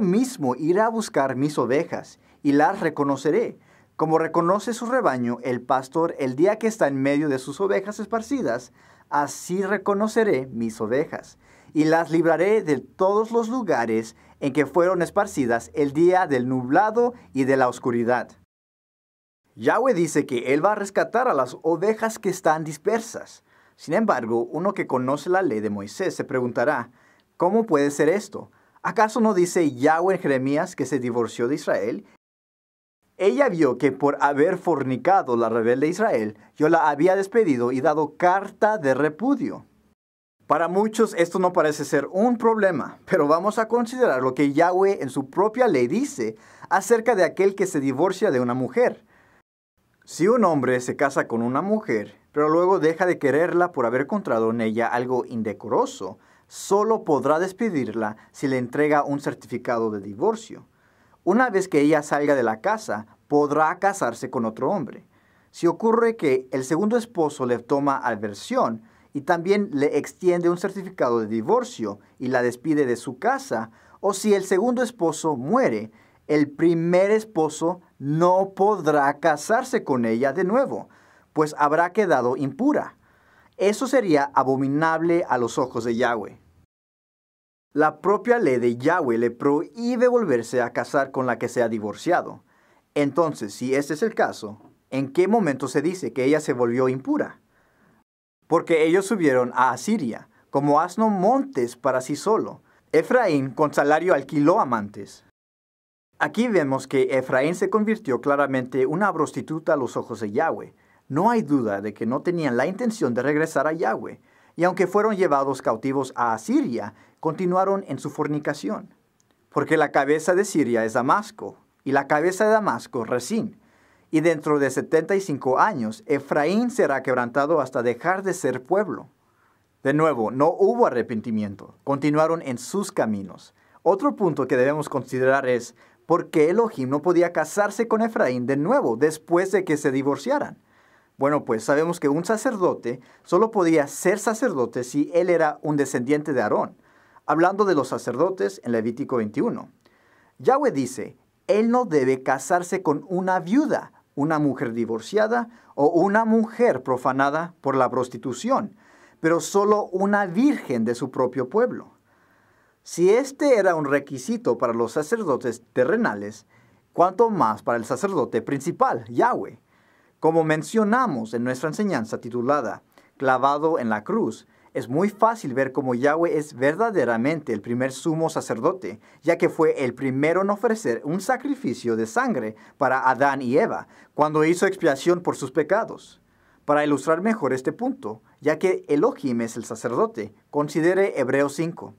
mismo iré a buscar mis ovejas, y las reconoceré. Como reconoce su rebaño el pastor el día que está en medio de sus ovejas esparcidas, así reconoceré mis ovejas, y las libraré de todos los lugares en que fueron esparcidas el día del nublado y de la oscuridad. Yahweh dice que Él va a rescatar a las ovejas que están dispersas. Sin embargo, uno que conoce la ley de Moisés se preguntará, ¿cómo puede ser esto? ¿Acaso no dice Yahweh en Jeremías que se divorció de Israel? Ella vio que por haber fornicado la rebelde Israel, yo la había despedido y dado carta de repudio. Para muchos esto no parece ser un problema, pero vamos a considerar lo que Yahweh en su propia ley dice acerca de aquel que se divorcia de una mujer. Si un hombre se casa con una mujer, pero luego deja de quererla por haber encontrado en ella algo indecoroso, solo podrá despedirla si le entrega un certificado de divorcio. Una vez que ella salga de la casa, podrá casarse con otro hombre. Si ocurre que el segundo esposo le toma aversión y también le extiende un certificado de divorcio y la despide de su casa, o si el segundo esposo muere, el primer esposo no podrá casarse con ella de nuevo, pues habrá quedado impura. Eso sería abominable a los ojos de Yahweh. La propia ley de Yahweh le prohíbe volverse a casar con la que se ha divorciado. Entonces, si este es el caso, ¿en qué momento se dice que ella se volvió impura? Porque ellos subieron a Asiria, como asno montes para sí solo. Efraín con salario alquiló amantes. Aquí vemos que Efraín se convirtió claramente en una prostituta a los ojos de Yahweh. No hay duda de que no tenían la intención de regresar a Yahweh, y aunque fueron llevados cautivos a Asiria, continuaron en su fornicación. Porque la cabeza de Siria es Damasco, y la cabeza de Damasco Resín. y dentro de 75 años, Efraín será quebrantado hasta dejar de ser pueblo. De nuevo, no hubo arrepentimiento, continuaron en sus caminos. Otro punto que debemos considerar es por qué Elohim no podía casarse con Efraín de nuevo después de que se divorciaran. Bueno, pues sabemos que un sacerdote solo podía ser sacerdote si él era un descendiente de Aarón. Hablando de los sacerdotes en Levítico 21. Yahweh dice, él no debe casarse con una viuda, una mujer divorciada o una mujer profanada por la prostitución, pero solo una virgen de su propio pueblo. Si este era un requisito para los sacerdotes terrenales, ¿cuánto más para el sacerdote principal, Yahweh? Como mencionamos en nuestra enseñanza titulada Clavado en la cruz, es muy fácil ver cómo Yahweh es verdaderamente el primer sumo sacerdote, ya que fue el primero en ofrecer un sacrificio de sangre para Adán y Eva, cuando hizo expiación por sus pecados. Para ilustrar mejor este punto, ya que Elohim es el sacerdote, considere Hebreos 5.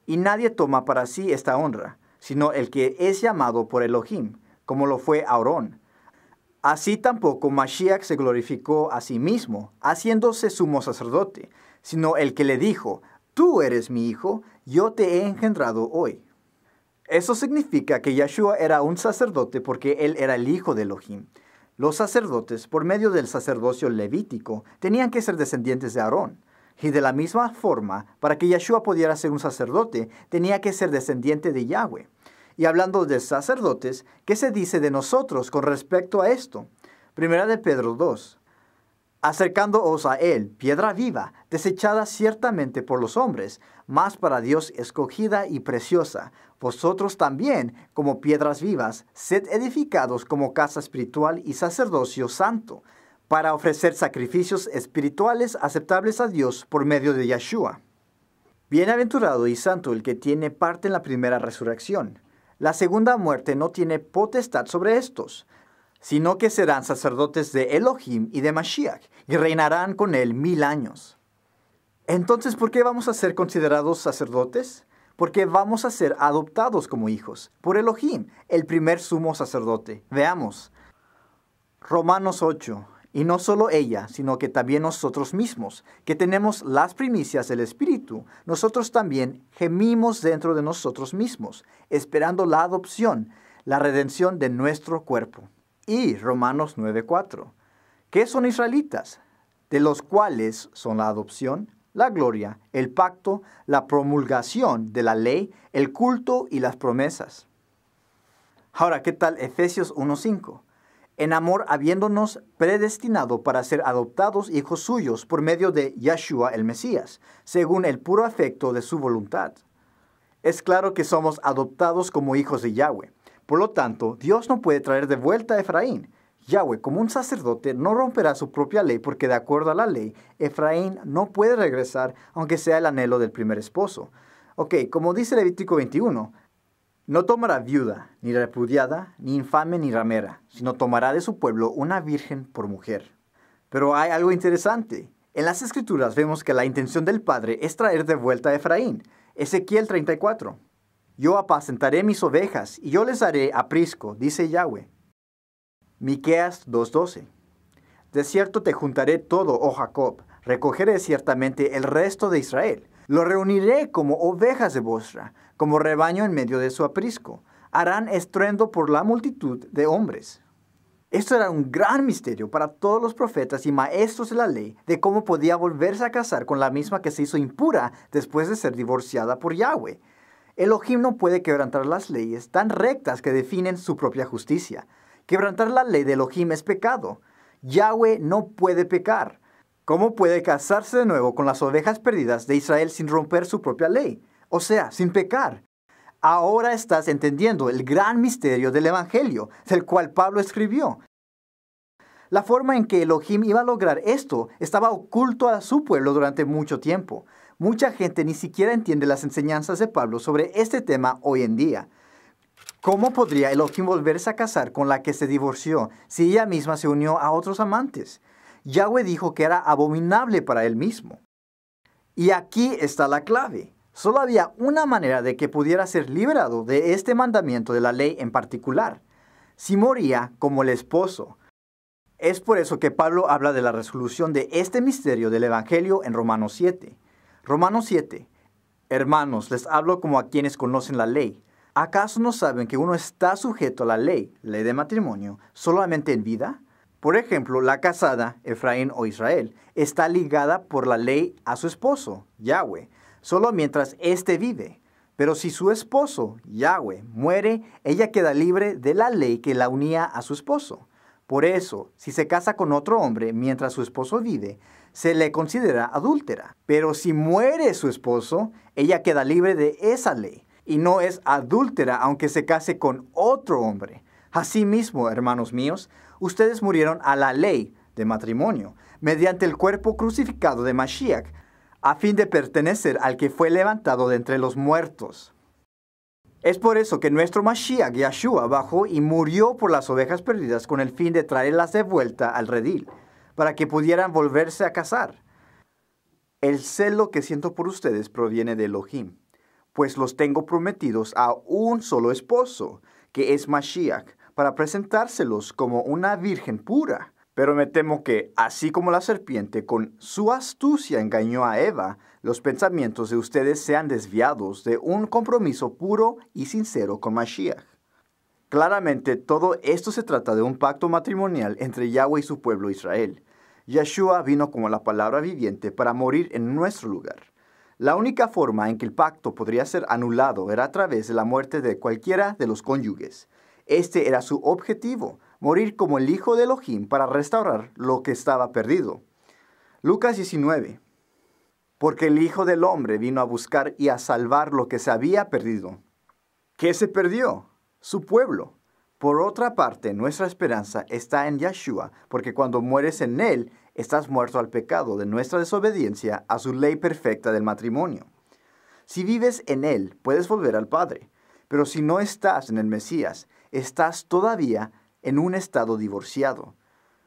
Y nadie toma para sí esta honra, sino el que es llamado por Elohim, como lo fue Aarón. Así tampoco Mashiach se glorificó a sí mismo, haciéndose sumo sacerdote, sino el que le dijo, tú eres mi hijo, yo te he engendrado hoy. Eso significa que Yeshua era un sacerdote porque él era el hijo de Elohim. Los sacerdotes, por medio del sacerdocio levítico, tenían que ser descendientes de Aarón. Y de la misma forma, para que Yeshua pudiera ser un sacerdote, tenía que ser descendiente de Yahweh. Y hablando de sacerdotes, ¿qué se dice de nosotros con respecto a esto? Primera de Pedro 2. Acercándoos a él, piedra viva, desechada ciertamente por los hombres, mas para Dios escogida y preciosa. Vosotros también, como piedras vivas, sed edificados como casa espiritual y sacerdocio santo, para ofrecer sacrificios espirituales aceptables a Dios por medio de Yeshua. Bienaventurado y santo el que tiene parte en la primera resurrección. La segunda muerte no tiene potestad sobre estos, sino que serán sacerdotes de Elohim y de Mashiach, y reinarán con él 1000 años. Entonces, ¿por qué vamos a ser considerados sacerdotes? Porque vamos a ser adoptados como hijos, por Elohim, el primer sumo sacerdote. Veamos. Romanos 8. Y no solo ella, sino que también nosotros mismos, que tenemos las primicias del Espíritu, nosotros también gemimos dentro de nosotros mismos, esperando la adopción, la redención de nuestro cuerpo. Y Romanos 9:4. ¿Qué son israelitas? De los cuales son la adopción, la gloria, el pacto, la promulgación de la ley, el culto y las promesas. Ahora, ¿qué tal Efesios 1:5? En amor habiéndonos predestinado para ser adoptados hijos suyos por medio de Yeshua el Mesías, según el puro afecto de su voluntad. Es claro que somos adoptados como hijos de Yahweh. Por lo tanto, Dios no puede traer de vuelta a Efraín. Yahweh, como un sacerdote, no romperá su propia ley porque de acuerdo a la ley, Efraín no puede regresar aunque sea el anhelo del primer esposo. Como dice Levítico 21, no tomará viuda, ni repudiada, ni infame, ni ramera, sino tomará de su pueblo una virgen por mujer. Pero hay algo interesante. En las Escrituras vemos que la intención del Padre es traer de vuelta a Efraín. Ezequiel 34. Yo apacentaré mis ovejas, y yo les haré aprisco, dice Yahweh. Miqueas 2:12. De cierto te juntaré todo, oh Jacob, recogeré ciertamente el resto de Israel. Lo reuniré como ovejas de Bosra, como rebaño en medio de su aprisco. Harán estruendo por la multitud de hombres. Esto era un gran misterio para todos los profetas y maestros de la ley de cómo podía volverse a casar con la misma que se hizo impura después de ser divorciada por Yahweh. Elohim no puede quebrantar las leyes tan rectas que definen su propia justicia. Quebrantar la ley de Elohim es pecado. Yahweh no puede pecar. ¿Cómo puede casarse de nuevo con las ovejas perdidas de Israel sin romper su propia ley? O sea, sin pecar. Ahora estás entendiendo el gran misterio del Evangelio, del cual Pablo escribió. La forma en que Elohim iba a lograr esto estaba oculto a su pueblo durante mucho tiempo. Mucha gente ni siquiera entiende las enseñanzas de Pablo sobre este tema hoy en día. ¿Cómo podría Elohim volverse a casar con la que se divorció si ella misma se unió a otros amantes? Yahweh dijo que era abominable para él mismo. Y aquí está la clave. Solo había una manera de que pudiera ser liberado de este mandamiento de la ley en particular. si moría como el esposo. Es por eso que Pablo habla de la resolución de este misterio del Evangelio en Romanos 7. Romanos 7. Hermanos, les hablo como a quienes conocen la ley. ¿Acaso no saben que uno está sujeto a la ley de matrimonio, solamente en vida? Por ejemplo, la casada, Efraín o Israel, está ligada por la ley a su esposo, Yahweh, solo mientras éste vive. Pero si su esposo, Yahweh, muere, ella queda libre de la ley que la unía a su esposo. Por eso, si se casa con otro hombre mientras su esposo vive, se le considera adúltera. Pero si muere su esposo, ella queda libre de esa ley y no es adúltera aunque se case con otro hombre. Asimismo, hermanos míos, ustedes murieron a la ley de matrimonio mediante el cuerpo crucificado de Mashiach, a fin de pertenecer al que fue levantado de entre los muertos. Es por eso que nuestro Mashiach, Yahshua, bajó y murió por las ovejas perdidas con el fin de traerlas de vuelta al redil, para que pudieran volverse a casar. El celo que siento por ustedes proviene de Elohim, pues los tengo prometidos a un solo esposo, que es Mashiach, para presentárselos como una virgen pura. Pero me temo que, así como la serpiente con su astucia engañó a Eva, los pensamientos de ustedes sean desviados de un compromiso puro y sincero con Mashiach. Claramente, todo esto se trata de un pacto matrimonial entre Yahweh y su pueblo Israel. Yeshua vino como la palabra viviente para morir en nuestro lugar. La única forma en que el pacto podría ser anulado era a través de la muerte de cualquiera de los cónyuges. Este era su objetivo, morir como el Hijo de Elohim para restaurar lo que estaba perdido. Lucas 19. Porque el Hijo del Hombre vino a buscar y a salvar lo que se había perdido. ¿Qué se perdió? Su pueblo. Por otra parte, nuestra esperanza está en Yeshua, porque cuando mueres en Él, estás muerto al pecado de nuestra desobediencia a su ley perfecta del matrimonio. Si vives en Él, puedes volver al Padre, pero si no estás en el Mesías, estás todavía en un estado divorciado,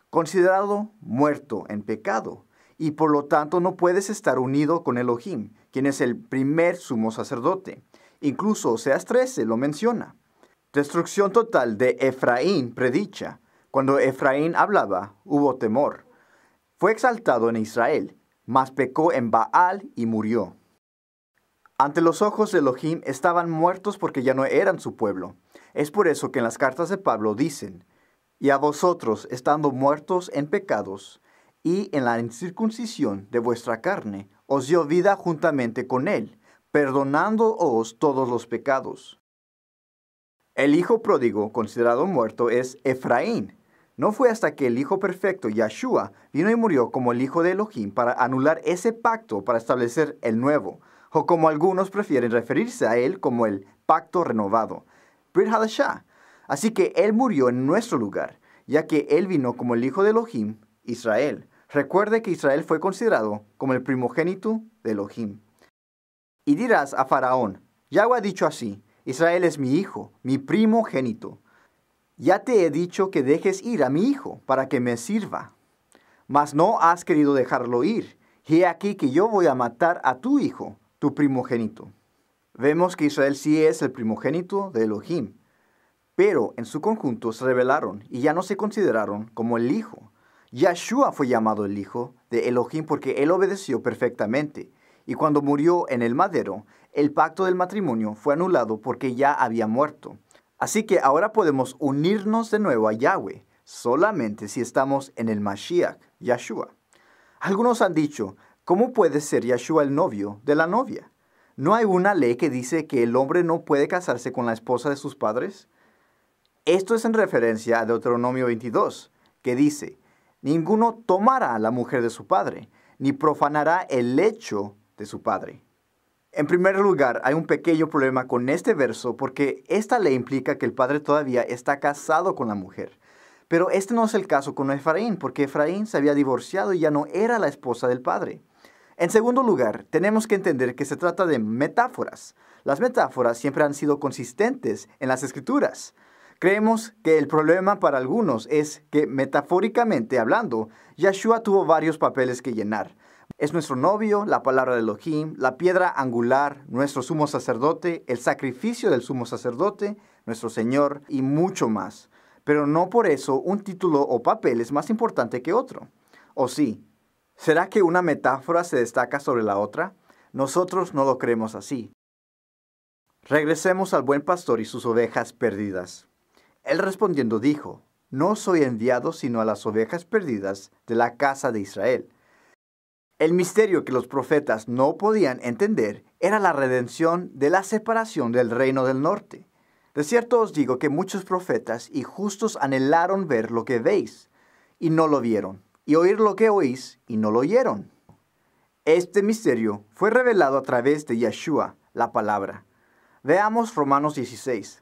considerado muerto en pecado, y por lo tanto no puedes estar unido con Elohim, quien es el primer sumo sacerdote. Incluso Oseas 13 lo menciona. Destrucción total de Efraín predicha. Cuando Efraín hablaba, hubo temor. Fue exaltado en Israel, mas pecó en Baal y murió. Ante los ojos de Elohim estaban muertos porque ya no eran su pueblo. Es por eso que en las cartas de Pablo dicen, y a vosotros, estando muertos en pecados, y en la incircuncisión de vuestra carne, os dio vida juntamente con él, perdonándoos todos los pecados. El hijo pródigo, considerado muerto, es Efraín. No fue hasta que el Hijo perfecto, Yahshua, vino y murió como el Hijo de Elohim para anular ese pacto para establecer el nuevo, o como algunos prefieren referirse a él como el pacto renovado, Brit Hadashah. Así que él murió en nuestro lugar, ya que él vino como el Hijo de Elohim, Israel. Recuerde que Israel fue considerado como el primogénito de Elohim. Y dirás a Faraón, Yahweh ha dicho así, Israel es mi hijo, mi primogénito. Ya te he dicho que dejes ir a mi hijo para que me sirva. Mas no has querido dejarlo ir, y he aquí que yo voy a matar a tu hijo, tu primogénito. Vemos que Israel sí es el primogénito de Elohim, pero en su conjunto se rebelaron y ya no se consideraron como el hijo. Yahshua fue llamado el hijo de Elohim porque él obedeció perfectamente, y cuando murió en el madero, el pacto del matrimonio fue anulado porque ya había muerto. Así que ahora podemos unirnos de nuevo a Yahweh, solamente si estamos en el Mashiach, Yahshua. Algunos han dicho, ¿cómo puede ser Yahshua el novio de la novia? ¿No hay una ley que dice que el hombre no puede casarse con la esposa de sus padres? Esto es en referencia a Deuteronomio 22, que dice, ninguno tomará a la mujer de su padre, ni profanará el lecho de su padre. En primer lugar, hay un pequeño problema con este verso porque esta ley implica que el padre todavía está casado con la mujer. Pero este no es el caso con Efraín, porque Efraín se había divorciado y ya no era la esposa del padre. En segundo lugar, tenemos que entender que se trata de metáforas. Las metáforas siempre han sido consistentes en las Escrituras. Creemos que el problema para algunos es que, metafóricamente hablando, Yahshua tuvo varios papeles que llenar. Es nuestro novio, la palabra de Elohim, la piedra angular, nuestro sumo sacerdote, el sacrificio del sumo sacerdote, nuestro Señor y mucho más. pero no por eso un título o papel es más importante que otro. ¿O sí? ¿Será que una metáfora se destaca sobre la otra? Nosotros no lo creemos así. Regresemos al buen pastor y sus ovejas perdidas. Él respondiendo dijo: no soy enviado sino a las ovejas perdidas de la casa de Israel. El misterio que los profetas no podían entender era la redención de la separación del reino del norte. De cierto os digo que muchos profetas y justos anhelaron ver lo que veis, y no lo vieron, y oír lo que oís, y no lo oyeron. Este misterio fue revelado a través de Yeshua, la palabra. Veamos Romanos 16.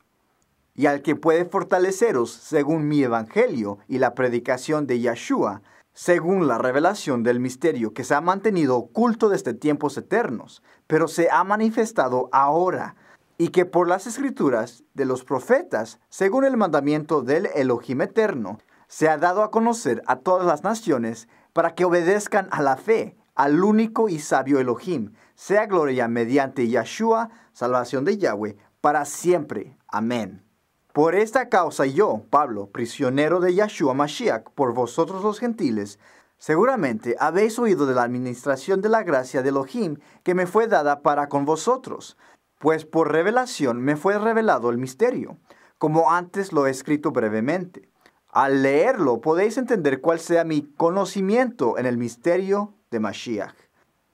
Y al que puede fortaleceros según mi evangelio y la predicación de Yeshua, según la revelación del misterio que se ha mantenido oculto desde tiempos eternos, pero se ha manifestado ahora, y que por las escrituras de los profetas, según el mandamiento del Elohim eterno, se ha dado a conocer a todas las naciones para que obedezcan a la fe, al único y sabio Elohim, sea gloria mediante Yeshua, salvación de Yahweh, para siempre. Amén. Por esta causa yo, Pablo, prisionero de Yeshua Mashiach, por vosotros los gentiles, seguramente habéis oído de la administración de la gracia de Elohim que me fue dada para con vosotros, pues por revelación me fue revelado el misterio, como antes lo he escrito brevemente. Al leerlo podéis entender cuál sea mi conocimiento en el misterio de Mashiach,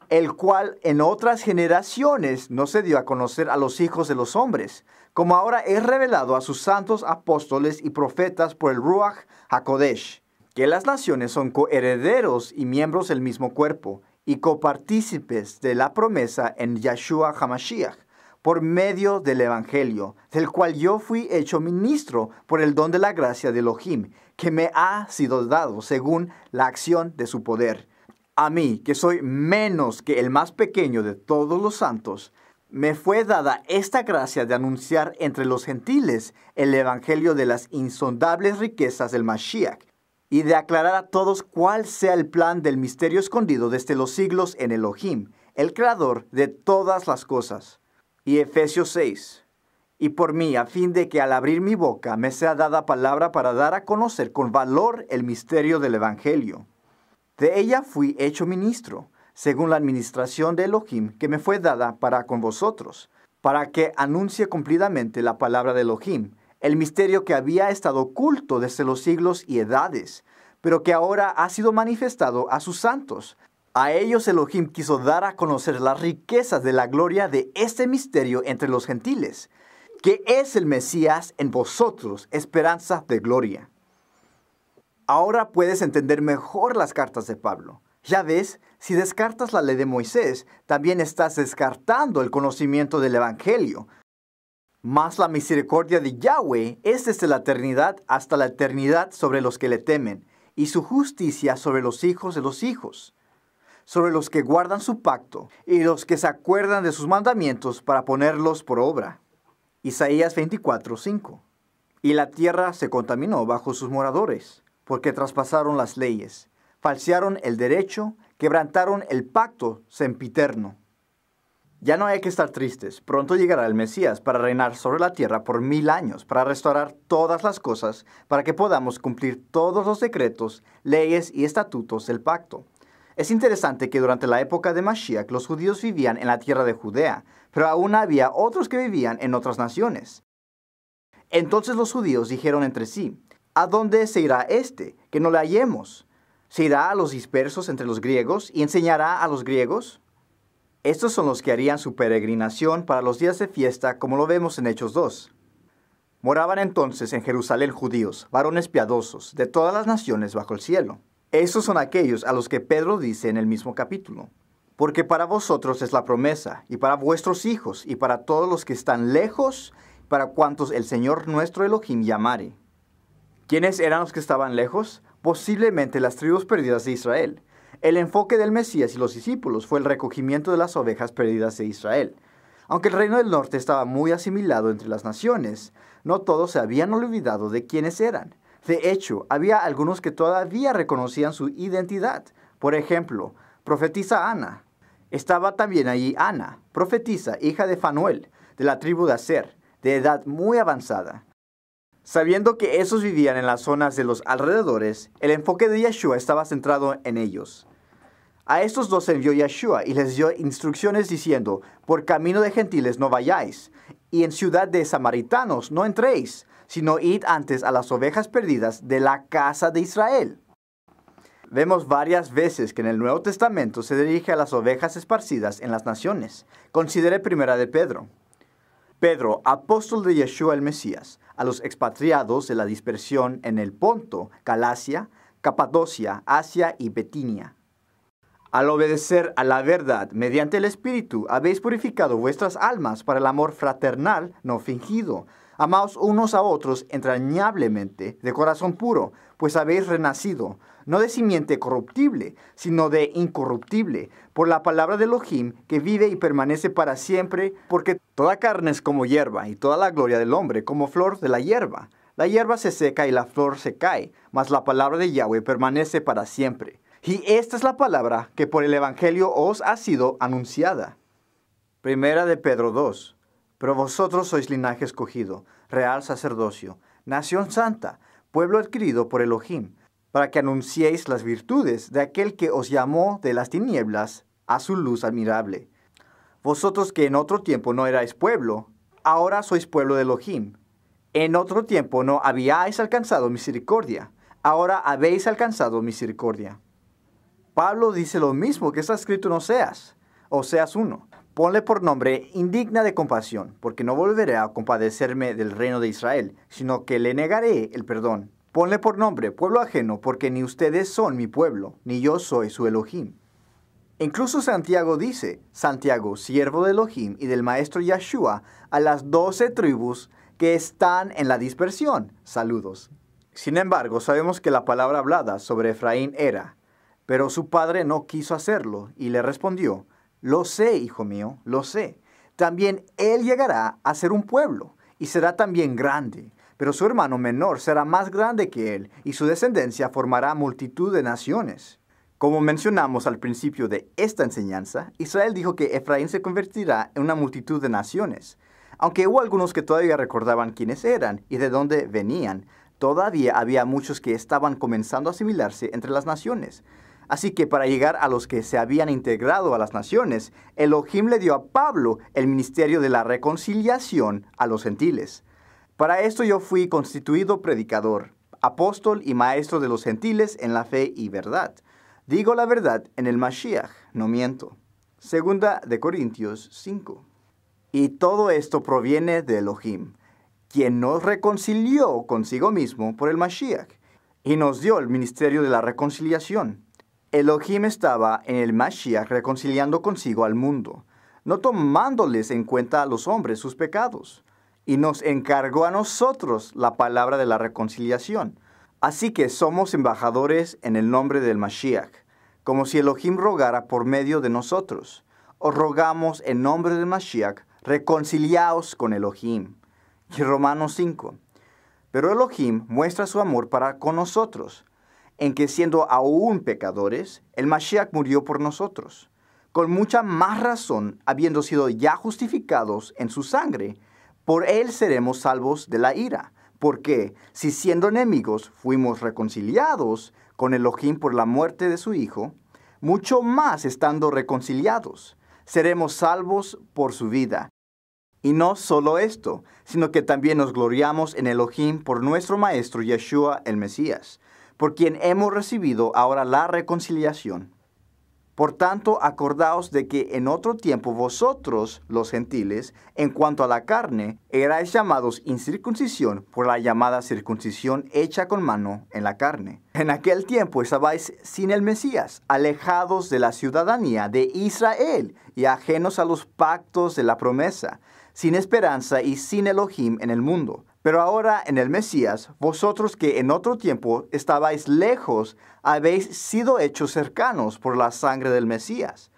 el cual en otras generaciones no se dio a conocer a los hijos de los hombres, como ahora es revelado a sus santos apóstoles y profetas por el Ruach HaKodesh, que las naciones son coherederos y miembros del mismo cuerpo, y copartícipes de la promesa en Yeshua HaMashiach, por medio del Evangelio, del cual yo fui hecho ministro por el don de la gracia de Elohim, que me ha sido dado según la acción de su poder. A mí, que soy menos que el más pequeño de todos los santos, me fue dada esta gracia de anunciar entre los gentiles el evangelio de las insondables riquezas del Mashiach, y de aclarar a todos cuál sea el plan del misterio escondido desde los siglos en Elohim, el creador de todas las cosas. Y Efesios 6. Y por mí, a fin de que al abrir mi boca me sea dada palabra para dar a conocer con valor el misterio del evangelio. De ella fui hecho ministro, según la administración de Elohim que me fue dada para con vosotros, para que anuncie cumplidamente la palabra de Elohim, el misterio que había estado oculto desde los siglos y edades, pero que ahora ha sido manifestado a sus santos. A ellos Elohim quiso dar a conocer las riquezas de la gloria de este misterio entre los gentiles, que es el Mesías en vosotros, esperanza de gloria. Ahora puedes entender mejor las cartas de Pablo. Ya ves, si descartas la ley de Moisés, también estás descartando el conocimiento del Evangelio. Mas la misericordia de Yahweh es desde la eternidad hasta la eternidad sobre los que le temen, y su justicia sobre los hijos de los hijos, sobre los que guardan su pacto, y los que se acuerdan de sus mandamientos para ponerlos por obra. Isaías 24:5. Y la tierra se contaminó bajo sus moradores, porque traspasaron las leyes, falsearon el derecho, quebrantaron el pacto sempiterno. Ya no hay que estar tristes. Pronto llegará el Mesías para reinar sobre la tierra por 1000 años, para restaurar todas las cosas, para que podamos cumplir todos los decretos, leyes y estatutos del pacto. Es interesante que durante la época de Mashiach los judíos vivían en la tierra de Judea, pero aún había otros que vivían en otras naciones. Entonces los judíos dijeron entre sí: ¿a dónde se irá este, que no le hallemos? ¿Se irá a los dispersos entre los griegos y enseñará a los griegos? Estos son los que harían su peregrinación para los días de fiesta, como lo vemos en Hechos 2. Moraban entonces en Jerusalén judíos, varones piadosos, de todas las naciones bajo el cielo. Esos son aquellos a los que Pedro dice en el mismo capítulo: porque para vosotros es la promesa, y para vuestros hijos, y para todos los que están lejos, para cuantos el Señor nuestro Elohim llamare. ¿Quiénes eran los que estaban lejos? Posiblemente las tribus perdidas de Israel. El enfoque del Mesías y los discípulos fue el recogimiento de las ovejas perdidas de Israel. Aunque el reino del norte estaba muy asimilado entre las naciones, no todos se habían olvidado de quiénes eran. De hecho, había algunos que todavía reconocían su identidad. Por ejemplo, profetisa Ana. Estaba también allí Ana, profetisa, hija de Fanuel, de la tribu de Aser, de edad muy avanzada. Sabiendo que esos vivían en las zonas de los alrededores, el enfoque de Yeshua estaba centrado en ellos. A estos dos envió Yeshua y les dio instrucciones diciendo, por camino de gentiles no vayáis, y en ciudad de samaritanos no entréis, sino id antes a las ovejas perdidas de la casa de Israel. Vemos varias veces que en el Nuevo Testamento se dirige a las ovejas esparcidas en las naciones. Considere primera de Pedro. Pedro, apóstol de Yeshua el Mesías, a los expatriados de la dispersión en el Ponto, Galacia, Capadocia, Asia y Bitinia. Al obedecer a la verdad mediante el Espíritu, habéis purificado vuestras almas para el amor fraternal no fingido. Amaos unos a otros entrañablemente, de corazón puro, pues habéis renacido, no de simiente corruptible, sino de incorruptible, por la palabra de Elohim, que vive y permanece para siempre, porque toda carne es como hierba, y toda la gloria del hombre como flor de la hierba. La hierba se seca y la flor se cae, mas la palabra de Yahweh permanece para siempre. Y esta es la palabra que por el Evangelio os ha sido anunciada. Primera de Pedro 2. Pero vosotros sois linaje escogido, real sacerdocio, nación santa, pueblo adquirido por Elohim, para que anunciéis las virtudes de aquel que os llamó de las tinieblas a su luz admirable. Vosotros que en otro tiempo no erais pueblo, ahora sois pueblo de Elohim. En otro tiempo no habíais alcanzado misericordia, ahora habéis alcanzado misericordia. Pablo dice lo mismo que está escrito en Oseas 1. Ponle por nombre indigna de compasión, porque no volveré a compadecerme del reino de Israel, sino que le negaré el perdón. Ponle por nombre pueblo ajeno, porque ni ustedes son mi pueblo, ni yo soy su Elohim. Incluso Santiago dice, Santiago, siervo de Elohim y del maestro Yeshua, a las 12 tribus que están en la dispersión. Saludos. Sin embargo, sabemos que la palabra hablada sobre Efraín era, pero su padre no quiso hacerlo, y le respondió, lo sé, hijo mío, lo sé. También él llegará a ser un pueblo, y será también grande. Pero su hermano menor será más grande que él, y su descendencia formará multitud de naciones. Como mencionamos al principio de esta enseñanza, Israel dijo que Efraín se convertirá en una multitud de naciones. Aunque hubo algunos que todavía recordaban quiénes eran y de dónde venían, todavía había muchos que estaban comenzando a asimilarse entre las naciones. Así que para llegar a los que se habían integrado a las naciones, Elohim le dio a Pablo el ministerio de la reconciliación a los gentiles. Para esto yo fui constituido predicador, apóstol y maestro de los gentiles en la fe y verdad. Digo la verdad en el Mashiach, no miento. Segunda de Corintios 5. Y todo esto proviene de Elohim, quien nos reconcilió consigo mismo por el Mashiach, y nos dio el ministerio de la reconciliación. Elohim estaba en el Mashiach reconciliando consigo al mundo, no tomándoles en cuenta a los hombres sus pecados, y nos encargó a nosotros la palabra de la reconciliación. Así que somos embajadores en el nombre del Mashiach, como si Elohim rogara por medio de nosotros. Os rogamos en nombre del Mashiach, reconciliaos con Elohim. Y Romanos 5. Pero Elohim muestra su amor para con nosotros, en que siendo aún pecadores, el Mashiach murió por nosotros. Con mucha más razón, habiendo sido ya justificados en su sangre, por él seremos salvos de la ira. Porque, si siendo enemigos fuimos reconciliados con Elohim por la muerte de su Hijo, mucho más estando reconciliados, seremos salvos por su vida. Y no solo esto, sino que también nos gloriamos en Elohim por nuestro Maestro Yeshua el Mesías, por quien hemos recibido ahora la reconciliación. Por tanto, acordaos de que en otro tiempo vosotros, los gentiles, en cuanto a la carne, erais llamados incircuncisión por la llamada circuncisión hecha con mano en la carne. En aquel tiempo estabais sin el Mesías, alejados de la ciudadanía de Israel y ajenos a los pactos de la promesa, sin esperanza y sin Elohim en el mundo. Pero ahora en el Mesías, vosotros que en otro tiempo estabais lejos, habéis sido hechos cercanos por la sangre del Mesías.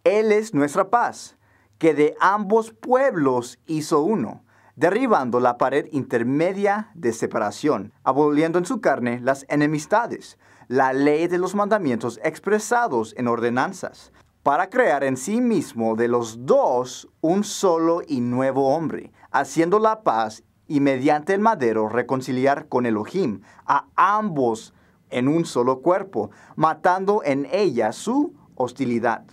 Él es nuestra paz, que de ambos pueblos hizo uno, derribando la pared intermedia de separación, aboliendo en su carne las enemistades, la ley de los mandamientos expresados en ordenanzas, para crear en sí mismo de los dos un solo y nuevo hombre, haciendo la paz, y mediante el madero reconciliar con Elohim a ambos en un solo cuerpo, matando en ella su hostilidad.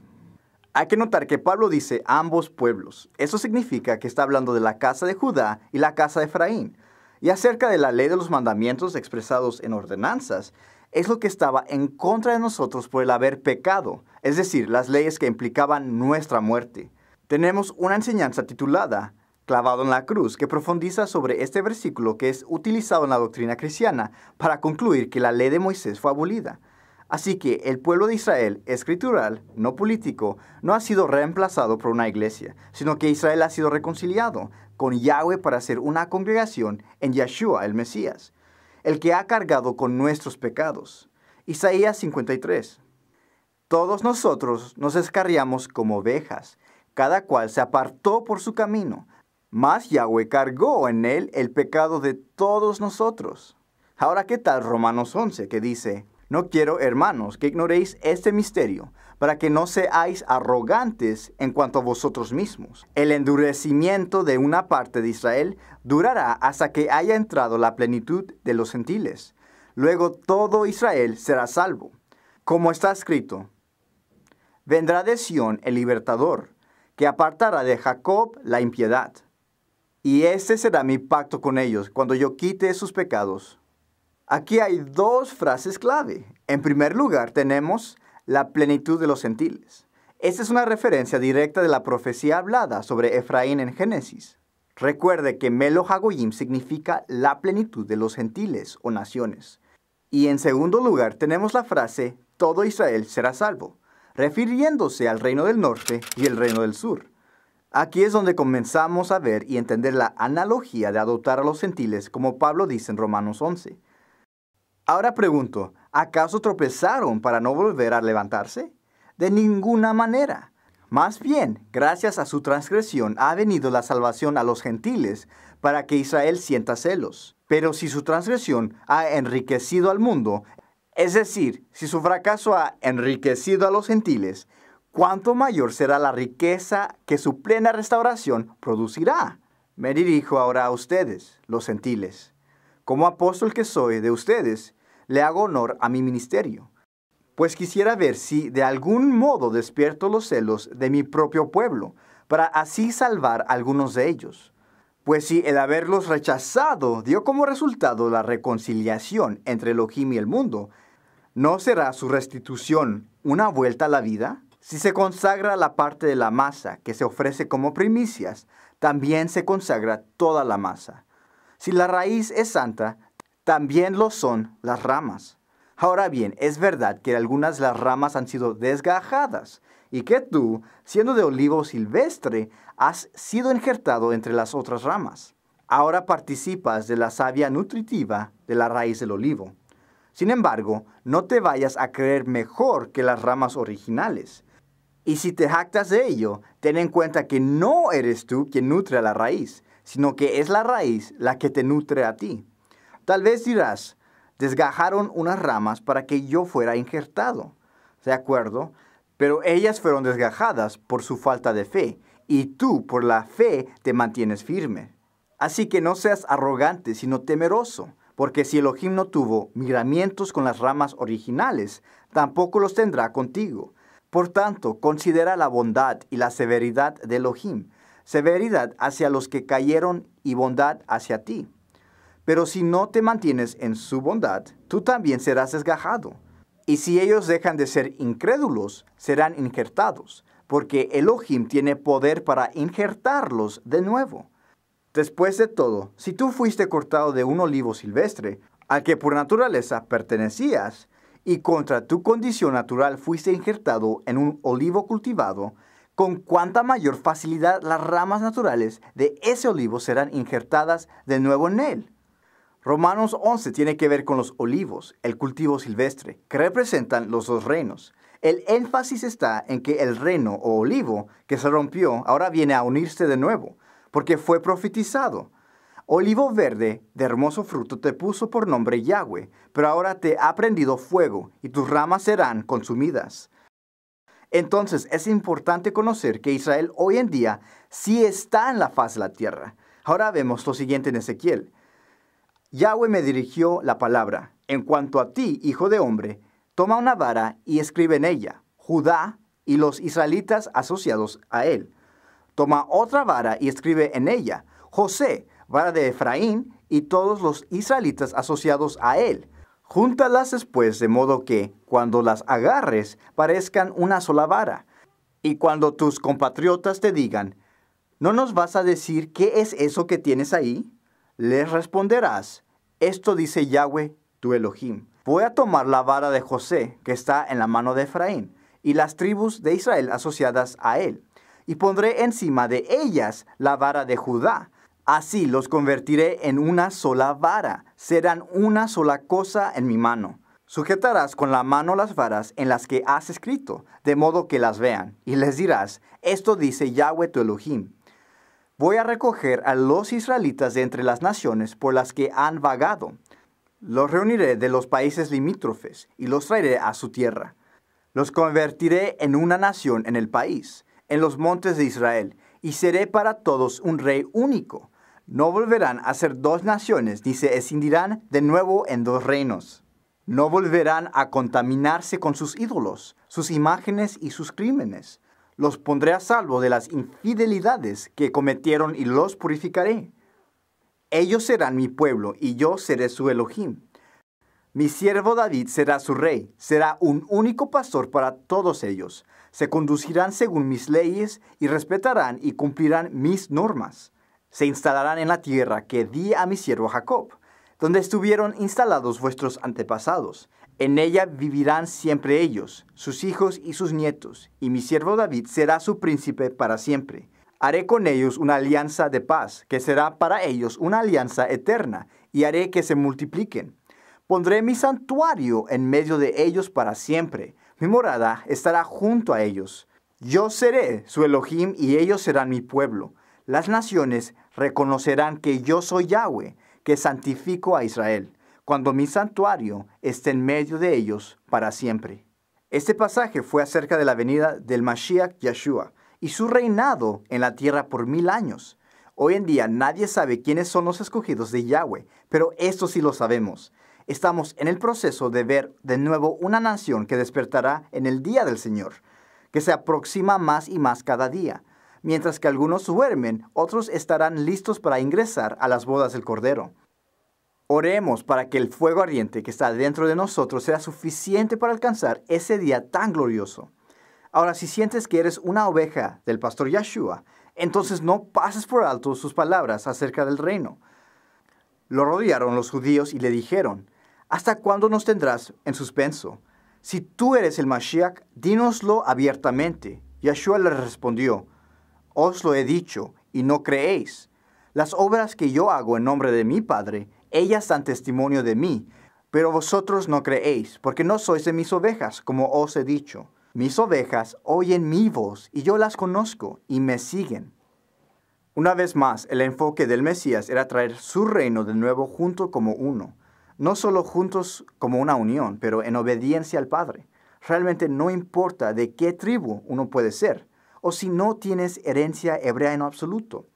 Hay que notar que Pablo dice ambos pueblos. Eso significa que está hablando de la casa de Judá y la casa de Efraín. Y acerca de la ley de los mandamientos expresados en ordenanzas, es lo que estaba en contra de nosotros por el haber pecado, es decir, las leyes que implicaban nuestra muerte. Tenemos una enseñanza titulada Clavado en la cruz, que profundiza sobre este versículo que es utilizado en la doctrina cristiana para concluir que la ley de Moisés fue abolida. Así que el pueblo de Israel, escritural, no político, no ha sido reemplazado por una iglesia, sino que Israel ha sido reconciliado con Yahweh para ser una congregación en Yeshua, el Mesías, el que ha cargado con nuestros pecados. Isaías 53. Todos nosotros nos descarriamos como ovejas, cada cual se apartó por su camino, mas Yahweh cargó en él el pecado de todos nosotros. Ahora, ¿qué tal Romanos 11, que dice: No quiero, hermanos, que ignoréis este misterio, para que no seáis arrogantes en cuanto a vosotros mismos? El endurecimiento de una parte de Israel durará hasta que haya entrado la plenitud de los gentiles. Luego todo Israel será salvo. Como está escrito: Vendrá de Sión el libertador, que apartará de Jacob la impiedad. Y este será mi pacto con ellos cuando yo quite sus pecados. Aquí hay dos frases clave. En primer lugar, tenemos la plenitud de los gentiles. Esta es una referencia directa de la profecía hablada sobre Efraín en Génesis. Recuerde que Melo Hagoyim significa la plenitud de los gentiles o naciones. Y en segundo lugar, tenemos la frase todo Israel será salvo, refiriéndose al reino del norte y el reino del sur. Aquí es donde comenzamos a ver y entender la analogía de adoptar a los gentiles, como Pablo dice en Romanos 11. Ahora pregunto, ¿acaso tropezaron para no volver a levantarse? De ninguna manera. Más bien, gracias a su transgresión ha venido la salvación a los gentiles para que Israel sienta celos. Pero si su transgresión ha enriquecido al mundo, es decir, si su fracaso ha enriquecido a los gentiles, ¿cuánto mayor será la riqueza que su plena restauración producirá? Me dirijo ahora a ustedes, los gentiles. Como apóstol que soy de ustedes, le hago honor a mi ministerio, pues quisiera ver si de algún modo despierto los celos de mi propio pueblo, para así salvar a algunos de ellos. Pues si el haberlos rechazado dio como resultado la reconciliación entre Elohim y el mundo, ¿no será su restitución una vuelta a la vida? Si se consagra la parte de la masa que se ofrece como primicias, también se consagra toda la masa. Si la raíz es santa, también lo son las ramas. Ahora bien, es verdad que algunas de las ramas han sido desgajadas y que tú, siendo de olivo silvestre, has sido injertado entre las otras ramas. Ahora participas de la savia nutritiva de la raíz del olivo. Sin embargo, no te vayas a creer mejor que las ramas originales. Y si te jactas de ello, ten en cuenta que no eres tú quien nutre a la raíz, sino que es la raíz la que te nutre a ti. Tal vez dirás, desgajaron unas ramas para que yo fuera injertado. De acuerdo, pero ellas fueron desgajadas por su falta de fe, y tú por la fe te mantienes firme. Así que no seas arrogante, sino temeroso, porque si Elohim no tuvo miramientos con las ramas originales, tampoco los tendrá contigo. Por tanto, considera la bondad y la severidad de Elohim, severidad hacia los que cayeron y bondad hacia ti. Pero si no te mantienes en su bondad, tú también serás desgajado. Y si ellos dejan de ser incrédulos, serán injertados, porque Elohim tiene poder para injertarlos de nuevo. Después de todo, si tú fuiste cortado de un olivo silvestre, al que por naturaleza pertenecías, y contra tu condición natural fuiste injertado en un olivo cultivado, con cuánta mayor facilidad las ramas naturales de ese olivo serán injertadas de nuevo en él. Romanos 11 tiene que ver con los olivos, el cultivo silvestre, que representan los dos reinos. El énfasis está en que el reino o olivo que se rompió ahora viene a unirse de nuevo, porque fue profetizado. Olivo verde de hermoso fruto te puso por nombre Yahweh, pero ahora te ha prendido fuego y tus ramas serán consumidas. Entonces es importante conocer que Israel hoy en día sí está en la faz de la tierra. Ahora vemos lo siguiente en Ezequiel. Yahweh me dirigió la palabra. En cuanto a ti, hijo de hombre, toma una vara y escribe en ella, Judá y los israelitas asociados a él. Toma otra vara y escribe en ella, José, vara de Efraín y todos los israelitas asociados a él. Júntalas después de modo que, cuando las agarres, parezcan una sola vara. Y cuando tus compatriotas te digan, ¿no nos vas a decir qué es eso que tienes ahí? Les responderás, esto dice Yahweh, tu Elohim. Voy a tomar la vara de José, que está en la mano de Efraín, y las tribus de Israel asociadas a él, y pondré encima de ellas la vara de Judá. Así los convertiré en una sola vara, serán una sola cosa en mi mano. Sujetarás con la mano las varas en las que has escrito, de modo que las vean, y les dirás, esto dice Yahweh tu Elohim. Voy a recoger a los israelitas de entre las naciones por las que han vagado. Los reuniré de los países limítrofes y los traeré a su tierra. Los convertiré en una nación en el país, en los montes de Israel, y seré para todos un rey único. No volverán a ser dos naciones, ni se escindirán de nuevo en dos reinos. No volverán a contaminarse con sus ídolos, sus imágenes y sus crímenes. Los pondré a salvo de las infidelidades que cometieron y los purificaré. Ellos serán mi pueblo y yo seré su Elohim. Mi siervo David será su rey, será un único pastor para todos ellos. Se conducirán según mis leyes y respetarán y cumplirán mis normas. Se instalarán en la tierra que di a mi siervo Jacob, donde estuvieron instalados vuestros antepasados. En ella vivirán siempre ellos, sus hijos y sus nietos, y mi siervo David será su príncipe para siempre. Haré con ellos una alianza de paz, que será para ellos una alianza eterna, y haré que se multipliquen. Pondré mi santuario en medio de ellos para siempre. Mi morada estará junto a ellos. Yo seré su Elohim y ellos serán mi pueblo. Las naciones reconocerán que yo soy Yahweh, que santifico a Israel, cuando mi santuario esté en medio de ellos para siempre. Este pasaje fue acerca de la venida del Mashiach Yeshua y su reinado en la tierra por 1000 años. Hoy en día nadie sabe quiénes son los escogidos de Yahweh, pero esto sí lo sabemos. Estamos en el proceso de ver de nuevo una nación que despertará en el día del Señor, que se aproxima más y más cada día. Mientras que algunos duermen, otros estarán listos para ingresar a las bodas del Cordero. Oremos para que el fuego ardiente que está dentro de nosotros sea suficiente para alcanzar ese día tan glorioso. Ahora, si sientes que eres una oveja del pastor Yeshua, entonces no pases por alto sus palabras acerca del reino. Lo rodearon los judíos y le dijeron, ¿hasta cuándo nos tendrás en suspenso? Si tú eres el Mashiach, dínoslo abiertamente. Yeshua le respondió, os lo he dicho y no creéis. Las obras que yo hago en nombre de mi Padre, ellas dan testimonio de mí, pero vosotros no creéis, porque no sois de mis ovejas, como os he dicho. Mis ovejas oyen mi voz, y yo las conozco, y me siguen. Una vez más, el enfoque del Mesías era traer su reino de nuevo junto como uno. No solo juntos como una unión, pero en obediencia al Padre. Realmente no importa de qué tribu uno puede ser, o si no tienes herencia hebrea en absoluto.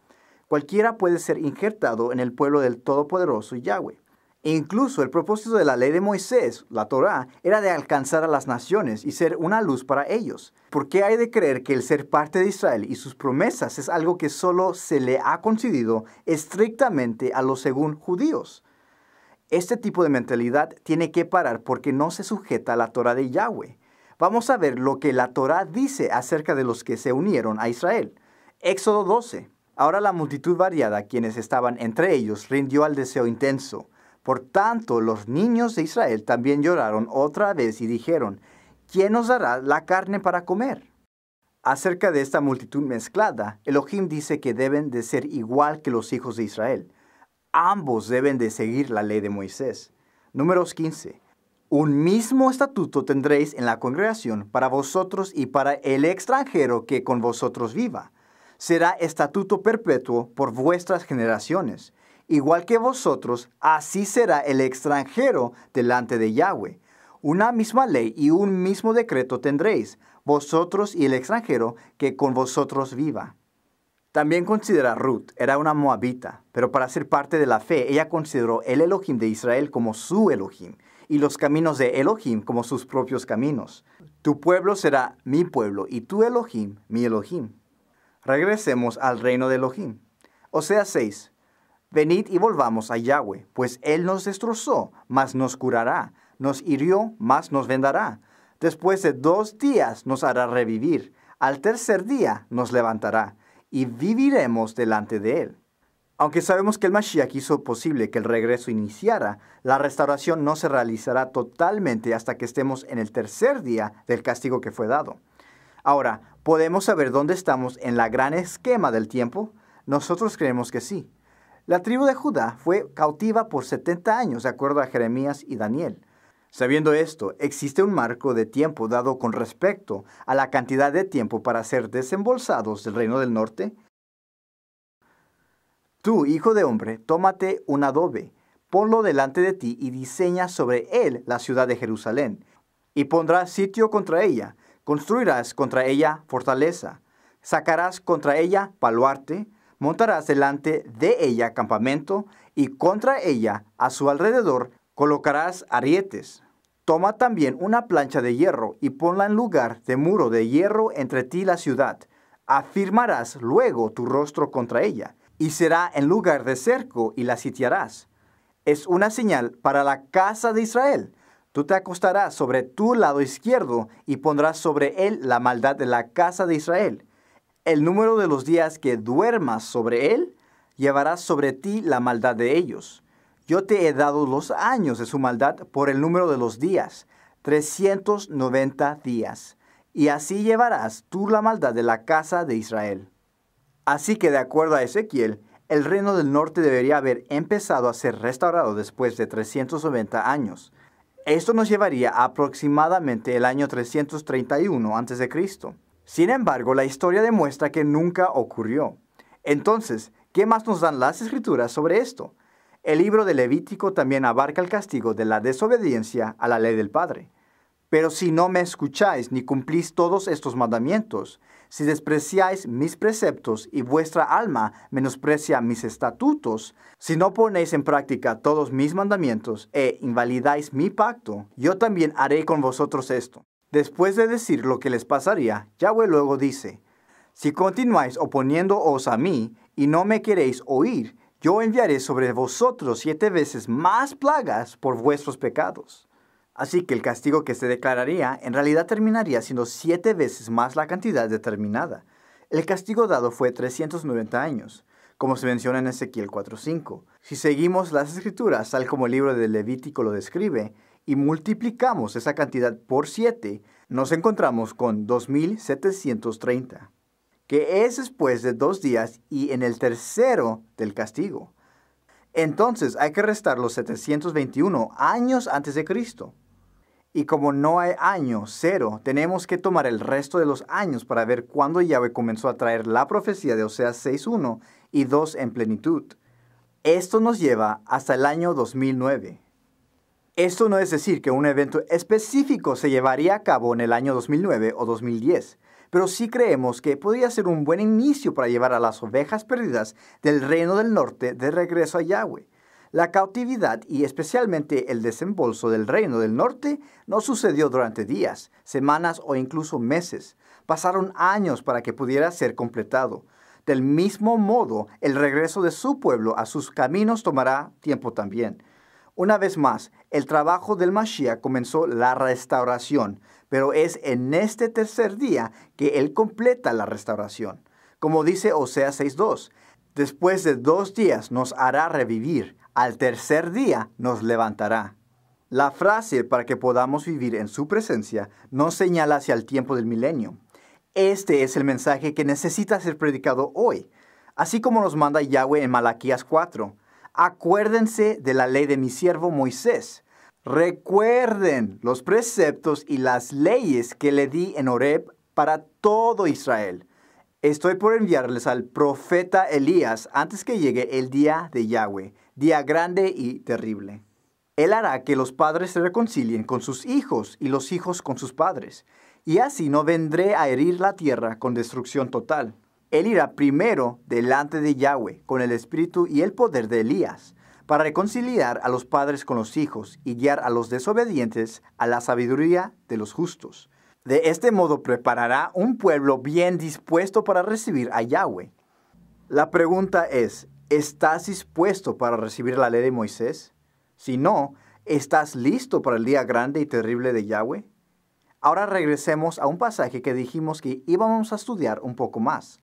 Cualquiera puede ser injertado en el pueblo del Todopoderoso Yahweh. E incluso el propósito de la ley de Moisés, la Torá, era de alcanzar a las naciones y ser una luz para ellos. ¿Por qué hay de creer que el ser parte de Israel y sus promesas es algo que solo se le ha concedido estrictamente a los según judíos? Este tipo de mentalidad tiene que parar porque no se sujeta a la Torá de Yahweh. Vamos a ver lo que la Torá dice acerca de los que se unieron a Israel. Éxodo 12. Ahora la multitud variada, quienes estaban entre ellos, rindió al deseo intenso. Por tanto, los niños de Israel también lloraron otra vez y dijeron, ¿quién nos dará la carne para comer? Acerca de esta multitud mezclada, Elohim dice que deben de ser igual que los hijos de Israel. Ambos deben de seguir la ley de Moisés. Números 15. Un mismo estatuto tendréis en la congregación para vosotros y para el extranjero que con vosotros viva. Será estatuto perpetuo por vuestras generaciones. Igual que vosotros, así será el extranjero delante de Yahweh. Una misma ley y un mismo decreto tendréis, vosotros y el extranjero que con vosotros viva. También considera Ruth, era una moabita, pero para ser parte de la fe, ella consideró el Elohim de Israel como su Elohim y los caminos de Elohim como sus propios caminos. Tu pueblo será mi pueblo y tu Elohim mi Elohim. Regresemos al reino de Elohim. Oseas 6. Venid y volvamos a Yahweh, pues Él nos destrozó, mas nos curará, nos hirió, mas nos vendará. Después de 2 días nos hará revivir, al tercer día nos levantará, y viviremos delante de Él. Aunque sabemos que el Mashiach hizo posible que el regreso iniciara, la restauración no se realizará totalmente hasta que estemos en el tercer día del castigo que fue dado. Ahora, ¿podemos saber dónde estamos en la gran esquema del tiempo? Nosotros creemos que sí. La tribu de Judá fue cautiva por 70 años, de acuerdo a Jeremías y Daniel. Sabiendo esto, existe un marco de tiempo dado con respecto a la cantidad de tiempo para ser desembolsados del reino del norte. Tú, hijo de hombre, tómate un adobe, ponlo delante de ti y diseña sobre él la ciudad de Jerusalén, y pondrás sitio contra ella, construirás contra ella fortaleza, sacarás contra ella baluarte, montarás delante de ella campamento, y contra ella, a su alrededor, colocarás arietes. Toma también una plancha de hierro y ponla en lugar de muro de hierro entre ti y la ciudad. Afirmarás luego tu rostro contra ella, y será en lugar de cerco y la sitiarás. Es una señal para la casa de Israel. Tú te acostarás sobre tu lado izquierdo y pondrás sobre él la maldad de la casa de Israel. El número de los días que duermas sobre él, llevarás sobre ti la maldad de ellos. Yo te he dado los años de su maldad por el número de los días, 390 días, y así llevarás tú la maldad de la casa de Israel. Así que de acuerdo a Ezequiel, el reino del norte debería haber empezado a ser restaurado después de 390 años. Esto nos llevaría a aproximadamente el año 331 a.C. Sin embargo, la historia demuestra que nunca ocurrió. Entonces, ¿qué más nos dan las escrituras sobre esto? El libro de Levítico también abarca el castigo de la desobediencia a la ley del Padre. Pero si no me escucháis ni cumplís todos estos mandamientos, si despreciáis mis preceptos y vuestra alma menosprecia mis estatutos, si no ponéis en práctica todos mis mandamientos e invalidáis mi pacto, yo también haré con vosotros esto. Después de decir lo que les pasaría, Yahweh luego dice, si continuáis oponiéndoos a mí y no me queréis oír, yo enviaré sobre vosotros 7 veces más plagas por vuestros pecados. Así que el castigo que se declararía en realidad terminaría siendo 7 veces más la cantidad determinada. El castigo dado fue 390 años, como se menciona en Ezequiel 4:5. Si seguimos las escrituras tal como el libro de Levítico lo describe, y multiplicamos esa cantidad por 7, nos encontramos con 2730. Que es después de 2 días y en el tercero del castigo. Entonces hay que restar los 721 años antes de Cristo. Y como no hay año 0, tenemos que tomar el resto de los años para ver cuándo Yahweh comenzó a traer la profecía de Oseas 6:1 y 2 en plenitud. Esto nos lleva hasta el año 2009. Esto no es decir que un evento específico se llevaría a cabo en el año 2009 o 2010. Pero sí creemos que podría ser un buen inicio para llevar a las ovejas perdidas del reino del norte de regreso a Yahweh. La cautividad y especialmente el desembolso del reino del norte no sucedió durante días, semanas o incluso meses. Pasaron años para que pudiera ser completado. Del mismo modo, el regreso de su pueblo a sus caminos tomará tiempo también. Una vez más, el trabajo del Mashiach comenzó la restauración, pero es en este tercer día que Él completa la restauración. Como dice Oseas 6:2, después de 2 días nos hará revivir, al tercer día nos levantará. La frase para que podamos vivir en su presencia no señala hacia el tiempo del milenio. Este es el mensaje que necesita ser predicado hoy, así como nos manda Yahweh en Malaquías 4. Acuérdense de la ley de mi siervo Moisés. Recuerden los preceptos y las leyes que le di en Horeb para todo Israel. Estoy por enviarles al profeta Elías antes que llegue el día de Yahweh, día grande y terrible. Él hará que los padres se reconcilien con sus hijos y los hijos con sus padres, y así no vendré a herir la tierra con destrucción total. Él irá primero delante de Yahweh con el espíritu y el poder de Elías, para reconciliar a los padres con los hijos y guiar a los desobedientes a la sabiduría de los justos. De este modo preparará un pueblo bien dispuesto para recibir a Yahweh. La pregunta es, ¿estás dispuesto para recibir la ley de Moisés? Si no, ¿estás listo para el día grande y terrible de Yahweh? Ahora regresemos a un pasaje que dijimos que íbamos a estudiar un poco más.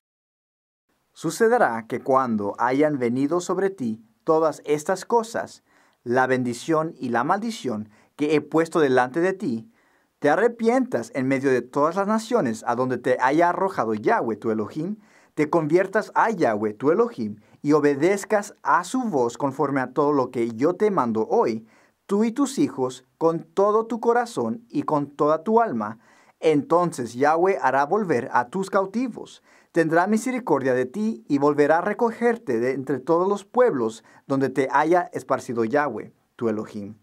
Sucederá que cuando hayan venido sobre ti todas estas cosas, la bendición y la maldición que he puesto delante de ti, te arrepientas en medio de todas las naciones a donde te haya arrojado Yahweh tu Elohim, te conviertas a Yahweh tu Elohim y obedezcas a su voz conforme a todo lo que yo te mando hoy, tú y tus hijos, con todo tu corazón y con toda tu alma, entonces Yahweh hará volver a tus cautivos, tendrá misericordia de ti y volverá a recogerte de entre todos los pueblos donde te haya esparcido Yahweh, tu Elohim.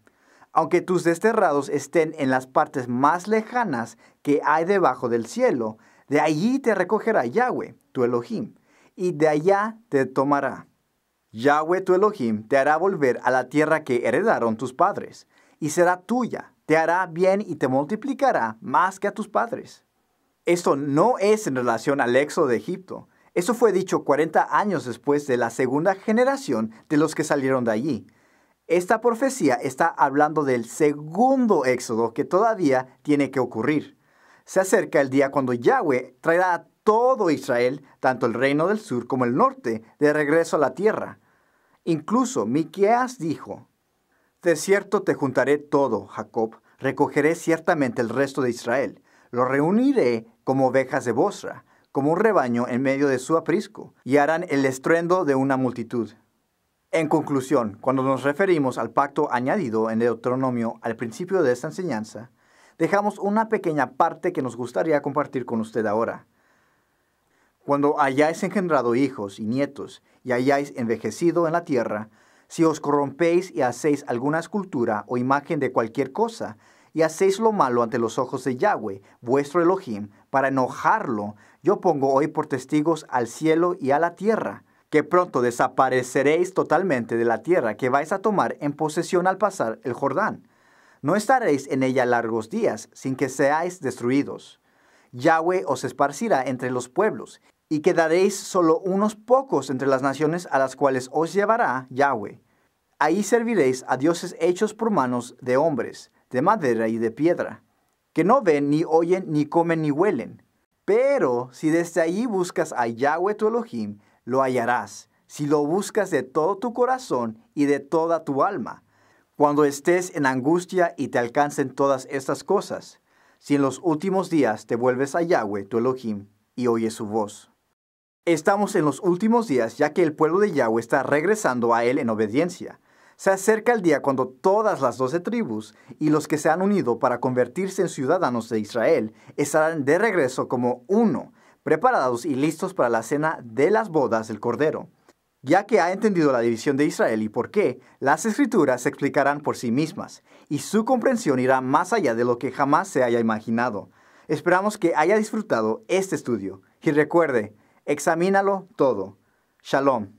Aunque tus desterrados estén en las partes más lejanas que hay debajo del cielo, de allí te recogerá Yahweh, tu Elohim, y de allá te tomará. Yahweh, tu Elohim, te hará volver a la tierra que heredaron tus padres, y será tuya, te hará bien y te multiplicará más que a tus padres. Esto no es en relación al éxodo de Egipto. Eso fue dicho 40 años después de la segunda generación de los que salieron de allí. Esta profecía está hablando del segundo éxodo que todavía tiene que ocurrir. Se acerca el día cuando Yahweh traerá a todo Israel, tanto el reino del sur como el norte, de regreso a la tierra. Incluso Miqueas dijo, «De cierto te juntaré todo, Jacob, recogeré ciertamente el resto de Israel. Lo reuniré como ovejas de Bosra, como un rebaño en medio de su aprisco, y harán el estruendo de una multitud». En conclusión, cuando nos referimos al pacto añadido en Deuteronomio al principio de esta enseñanza, dejamos una pequeña parte que nos gustaría compartir con usted ahora. Cuando hayáis engendrado hijos y nietos, y hayáis envejecido en la tierra, si os corrompéis y hacéis alguna escultura o imagen de cualquier cosa, y hacéis lo malo ante los ojos de Yahweh, vuestro Elohim, para enojarlo, yo pongo hoy por testigos al cielo y a la tierra, que pronto desapareceréis totalmente de la tierra que vais a tomar en posesión al pasar el Jordán. No estaréis en ella largos días, sin que seáis destruidos. Yahweh os esparcirá entre los pueblos, y quedaréis solo unos pocos entre las naciones a las cuales os llevará Yahweh. Ahí serviréis a dioses hechos por manos de hombres, de madera y de piedra, que no ven, ni oyen, ni comen, ni huelen. Pero si desde allí buscas a Yahweh tu Elohim, lo hallarás, si lo buscas de todo tu corazón y de toda tu alma. Cuando estés en angustia y te alcancen todas estas cosas, si en los últimos días te vuelves a Yahweh tu Elohim y oyes su voz. Estamos en los últimos días, ya que el pueblo de Yahweh está regresando a él en obediencia. Se acerca el día cuando todas las 12 tribus y los que se han unido para convertirse en ciudadanos de Israel estarán de regreso como uno, preparados y listos para la cena de las bodas del Cordero. Ya que ha entendido la división de Israel y por qué, las Escrituras se explicarán por sí mismas, y su comprensión irá más allá de lo que jamás se haya imaginado. Esperamos que haya disfrutado este estudio, y recuerde, examínalo todo. Shalom.